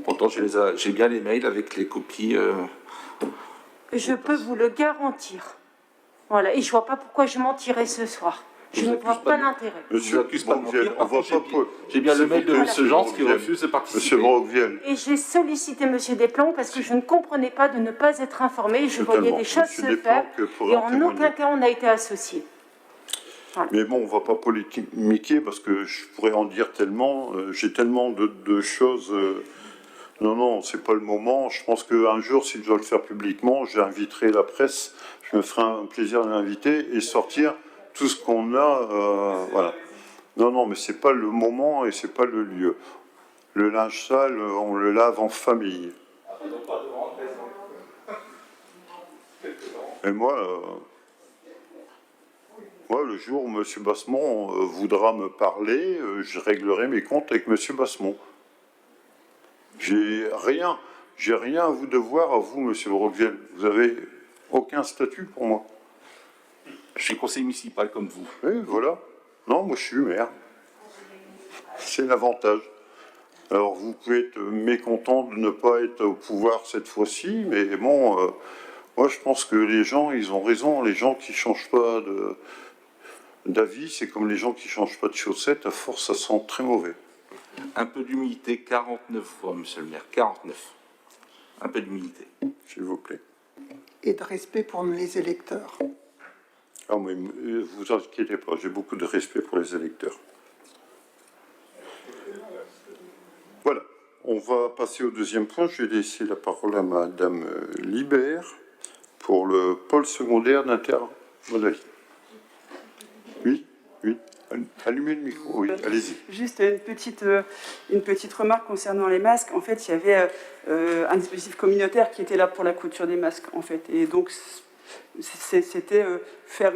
Pourtant, j'ai bien les mails avec les copies. Je peux vous le garantir. Voilà. Et je ne vois pas pourquoi je mentirais ce soir. Je ne vois pas l'intérêt. Monsieur Brockviel, on va pas... J'ai bien le mail de ce genre qui refuse de participer. Monsieur Brockviel. Et j'ai sollicité M. Desplanques parce que je ne comprenais pas de ne pas être informé. Je voyais des choses se faire et en aucun cas on n'a été associés. Voilà. Mais bon, on ne va pas polémiquer parce que je pourrais en dire tellement. J'ai tellement de choses. Non, c'est pas le moment. Je pense qu'un jour, si je dois le faire publiquement, j'inviterai la presse. Je me ferai un plaisir de l'inviter et sortir tout ce qu'on a. Voilà. Non, mais c'est pas le moment et c'est pas le lieu. Le linge sale, on le lave en famille. Et moi, le jour où M. Bassemont voudra me parler, je réglerai mes comptes avec M. Bassemont. J'ai rien à vous devoir, à vous, M. Brockviel. Vous avez aucun statut pour moi. Je suis conseiller municipal comme vous. Oui, voilà. Non, moi je suis maire. C'est l'avantage. Alors vous pouvez être mécontent de ne pas être au pouvoir cette fois-ci, mais bon, moi je pense que les gens, ils ont raison. Les gens qui ne changent pas d'avis, c'est comme les gens qui ne changent pas de chaussettes, à force ça sent très mauvais. Un peu d'humilité, 49 fois, monsieur le maire, 49. Un peu d'humilité. S'il vous plaît. Et de respect pour les électeurs. Ah, mais vous inquiétez pas, j'ai beaucoup de respect pour les électeurs. Voilà, on va passer au deuxième point. Je vais laisser la parole à Madame Libert pour le pôle secondaire d'intermodalité. Oui. Allumez le micro, oui, allez-y. Juste une petite remarque concernant les masques. En fait, il y avait un dispositif communautaire qui était là pour la couture des masques, en fait. Et donc, c'était faire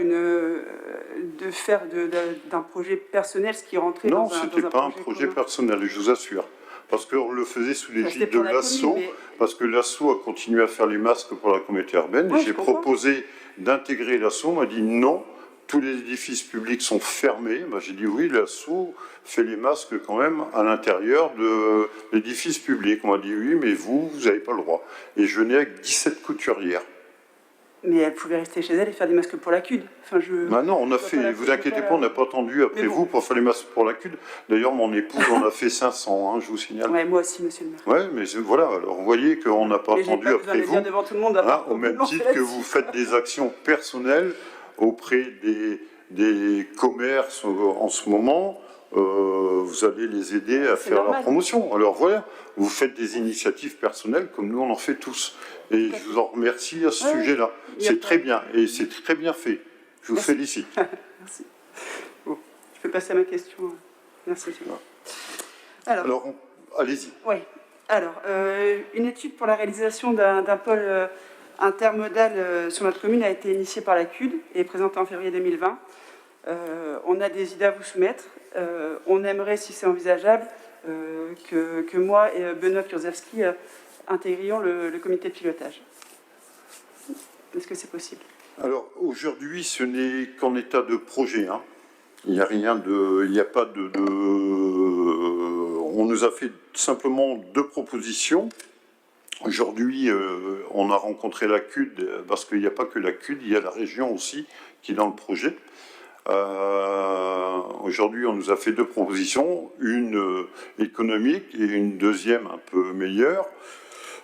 d'un projet personnel ce qui rentrait dans un projet. Non, ce n'était pas un projet personnel, je vous assure. Parce qu'on le faisait sous l'égide de l'ASSO, parce que l'ASSO a continué à faire les masques pour la communauté urbaine. Ouais, et j'ai proposé d'intégrer l'ASSO. On m'a dit non. Tous les édifices publics sont fermés. Ben, j'ai dit oui, l'ASSO fait les masques quand même à l'intérieur de l'édifice public. On m'a dit oui, mais vous n'avez pas le droit. Et je venais avec 17 couturières. Mais elle pouvait rester chez elle et faire des masques pour la CUD. Enfin, non, on a fait, vous inquiétez pas, on n'a pas attendu après vous pour faire les masques pour la CUD. D'ailleurs, mon épouse en a fait 500, je vous signale. Ouais, moi aussi, monsieur le maire. Oui, mais voilà, alors vous voyez qu'on n'a pas attendu après vous. Devant tout le monde, Au même titre que vous faites des actions personnelles auprès des commerces en ce moment, vous allez les aider à faire leur promotion. Alors voilà, vous faites des initiatives personnelles comme nous on en fait tous. Et je vous en remercie à ce sujet-là. C'est très bien, et c'est très bien fait. Je vous félicite. Merci. Bon, je peux passer à ma question. Merci. Alors allez-y. Oui. Alors, une étude pour la réalisation d'un pôle intermodal sur notre commune a été initiée par la CUD et présentée en février 2020. On a des idées à vous soumettre. On aimerait, si c'est envisageable, que moi et Benoît Kurzewski intégrions le comité de pilotage. Est-ce que c'est possible? Alors aujourd'hui, ce n'est qu'en état de projet. Il n'y a pas de. On nous a fait simplement 2 propositions. Aujourd'hui, on a rencontré la CUD, parce qu'il n'y a pas que la CUD, il y a la région aussi qui est dans le projet. Aujourd'hui, on nous a fait 2 propositions, une économique et une deuxième un peu meilleure,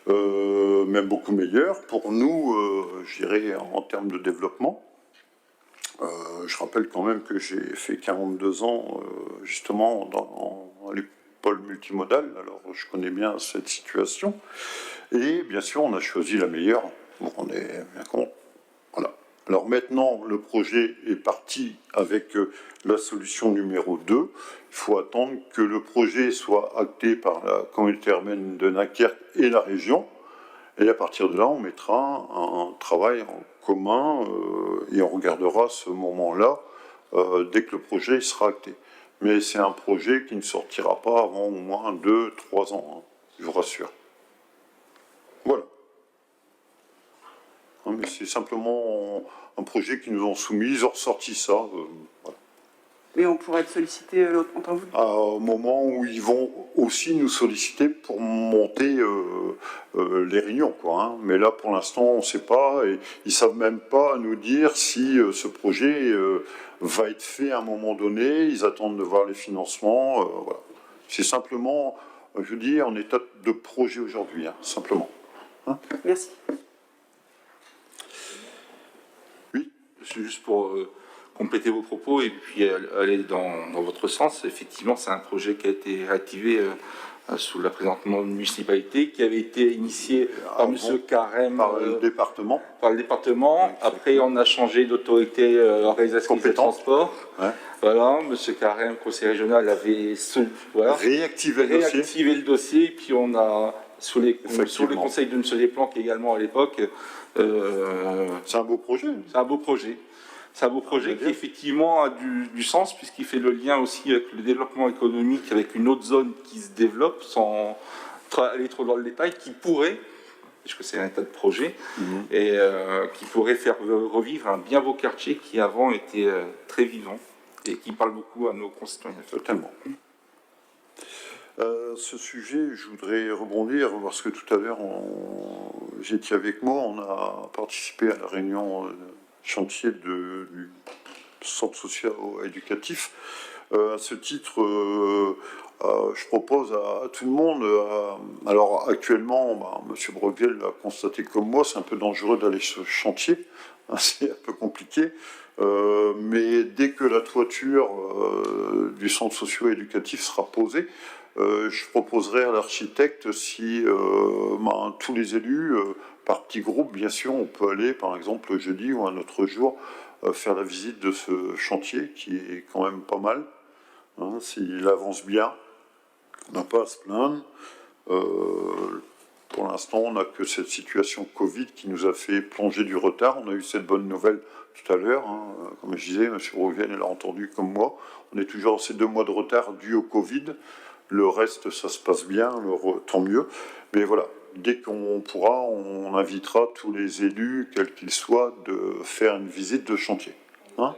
même beaucoup meilleure pour nous, je dirais, en termes de développement. Je rappelle quand même que j'ai fait 42 ans justement dans les pôles multimodales, alors je connais bien cette situation. Et bien sûr, on a choisi la meilleure, vous vous rendez bien compte. Voilà. Alors maintenant, le projet est parti avec la solution numéro 2. Il faut attendre que le projet soit acté par la communauté urbaine de Dunkerque et la région. Et à partir de là, on mettra un travail en commun et on regardera ce moment-là dès que le projet sera acté. Mais c'est un projet qui ne sortira pas avant au moins 2-3 ans, hein, je vous rassure. Voilà. Hein, mais c'est simplement un projet qu'ils nous ont soumis, ils ont ressorti ça. Voilà. Mais on pourrait être sollicité en temps voulu. Au moment où ils vont aussi nous solliciter pour monter les réunions, quoi. Hein. Mais là, pour l'instant, on ne sait pas, et ils ne savent même pas nous dire si ce projet va être fait à un moment donné. Ils attendent de voir les financements. Voilà. C'est simplement, je dis, en état de projet aujourd'hui, hein, simplement. Hein. Merci. Oui. C'est juste pour compléter vos propos et puis aller dans votre sens. Effectivement, c'est un projet qui a été réactivé sous la présente municipalité, qui avait été initié par M. Carême. Par le département. Par le département. Après, on a changé d'autorité organisatrice des transports. Ouais. Voilà, M. Carême, conseiller régional, avait réactivé le dossier. Et puis on a, sous le conseil de M. Desplanques également à l'époque. C'est un beau projet. C'est un beau projet. C'est un beau projet qui effectivement a du sens puisqu'il fait le lien aussi avec le développement économique, avec une autre zone qui se développe sans aller trop dans le détail, qui pourrait, puisque c'est un tas de projets, et qui pourrait faire revivre un bien beau quartier qui avant était très vivant et qui parle beaucoup à nos concitoyens. Totalement. Ce sujet, je voudrais rebondir parce que tout à l'heure, j'étais avec moi, on a participé à la réunion chantier du centre socio-éducatif. À ce titre, je propose à tout le monde, alors actuellement, M. Breguel l'a constaté comme moi, c'est un peu dangereux d'aller sur le chantier, hein, c'est un peu compliqué, mais dès que la toiture du centre socio-éducatif sera posée, je proposerai à l'architecte si tous les élus, par petits groupes, bien sûr, on peut aller, par exemple, le jeudi ou un autre jour, faire la visite de ce chantier qui est quand même pas mal. Hein, s'il avance bien, on n'a pas à se plaindre. Pour l'instant, on n'a que cette situation Covid qui nous a fait plonger du retard. On a eu cette bonne nouvelle tout à l'heure. Hein. Comme je disais, M. Rouvienne l'a entendu comme moi. On est toujours dans ces 2 mois de retard dû au Covid. Le reste, ça se passe bien, tant mieux. Mais voilà, dès qu'on pourra, on invitera tous les élus, quels qu'ils soient, de faire une visite de chantier. Hein ?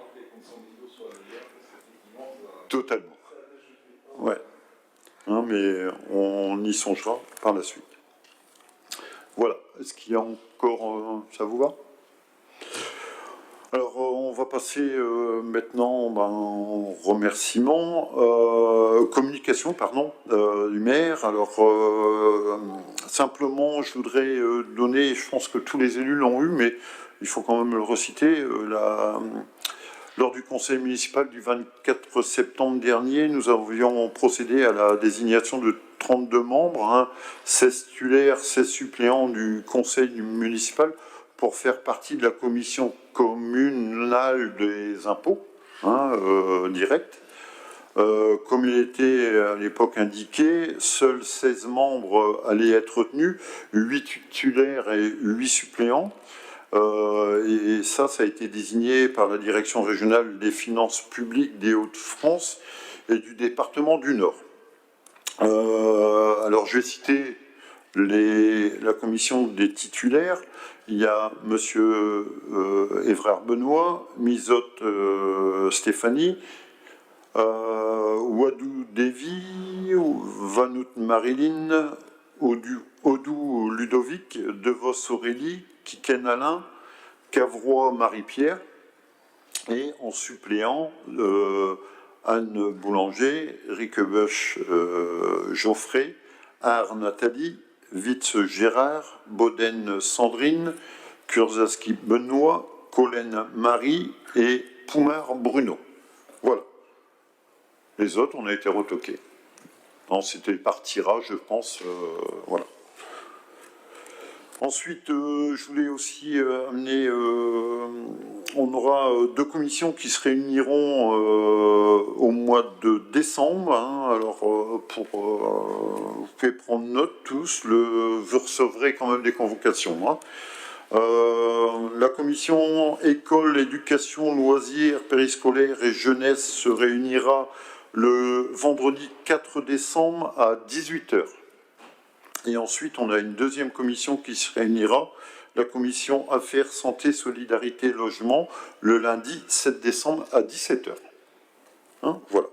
Totalement. Ouais. Hein, mais on y songera par la suite. Voilà. Est-ce qu'il y a encore... ça vous va ? Alors, on va passer maintenant en remerciement, communication, pardon, du maire. Alors, simplement, je voudrais donner, je pense que tous les élus l'ont eu, mais il faut quand même le reciter, lors du conseil municipal du 24 septembre dernier, nous avions procédé à la désignation de 32 membres, hein, 16 titulaires, 16 suppléants du conseil municipal, pour faire partie de la commission communale des impôts, hein, directs. Comme il était à l'époque indiqué, seuls 16 membres allaient être retenus, 8 titulaires et 8 suppléants. Et ça a été désigné par la direction régionale des finances publiques des Hauts-de-France et du département du Nord. Alors je vais citer la commission des titulaires. Il y a M. Évrard Benoît, Mizotte Stéphanie, Wadou Devi, Vanout Marilyn, Odou Ludovic, Devos Aurélie, Kiken Alain, Cavrois Marie-Pierre, et en suppléant Anne Boulanger, Riquebusch Geoffrey, Ar Nathalie, Witz Gérard, Boden Sandrine, Kurzaski Benoît, Collen Marie et Poumard Bruno. Voilà. Les autres, on a été retoqués. Non, c'était par tirage, je pense. Voilà. Ensuite, je voulais aussi amener... on aura 2 commissions qui se réuniront au mois de décembre. Hein. Alors, vous pouvez prendre note tous. Vous recevrez quand même des convocations. Hein. La commission école, éducation, loisirs, périscolaire et jeunesse se réunira le vendredi 4 décembre à 18 h. Et ensuite, on a une deuxième commission qui se réunira, la commission Affaires, Santé, Solidarité, Logement, le lundi 7 décembre à 17 h. Hein, voilà.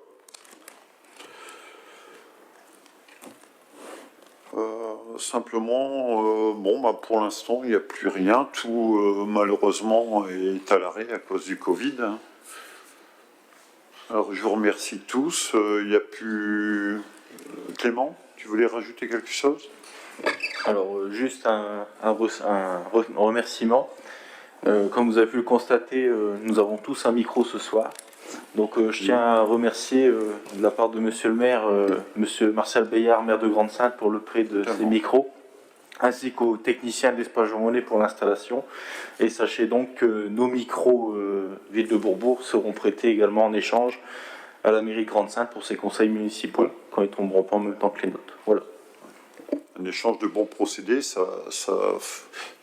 Simplement, pour l'instant, il n'y a plus rien. Tout, malheureusement, est à l'arrêt à cause du Covid. Hein. Alors, je vous remercie tous. Il n'y a plus... Clément, tu voulais rajouter quelque chose? Alors, juste un remerciement. Comme vous avez pu le constater, nous avons tous un micro ce soir. Donc je tiens à remercier de la part de Monsieur le maire, Monsieur Marcel Bayard, maire de Grande-Synthe, pour le prêt de ces micros, ainsi qu'aux techniciens de l'Espace Jean Monnet pour l'installation. Et sachez donc que nos micros Ville de Bourbourg seront prêtés également en échange à la mairie de Grande-Synthe pour ses conseils municipaux, quand ils tomberont pas en même temps que les nôtres. Voilà. Un échange de bons procédés,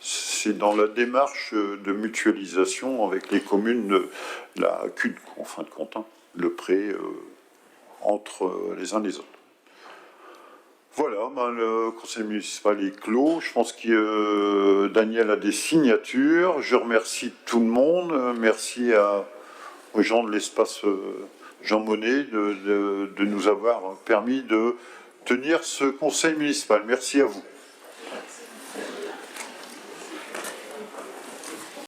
c'est dans la démarche de mutualisation avec les communes de la CUD, en fin de compte, hein, le prêt entre les uns les autres. Voilà, le conseil municipal est clos. Je pense que Daniel a des signatures. Je remercie tout le monde. Merci aux gens de l'espace Jean Monnet de nous avoir permis de tenir ce conseil municipal. Merci à vous.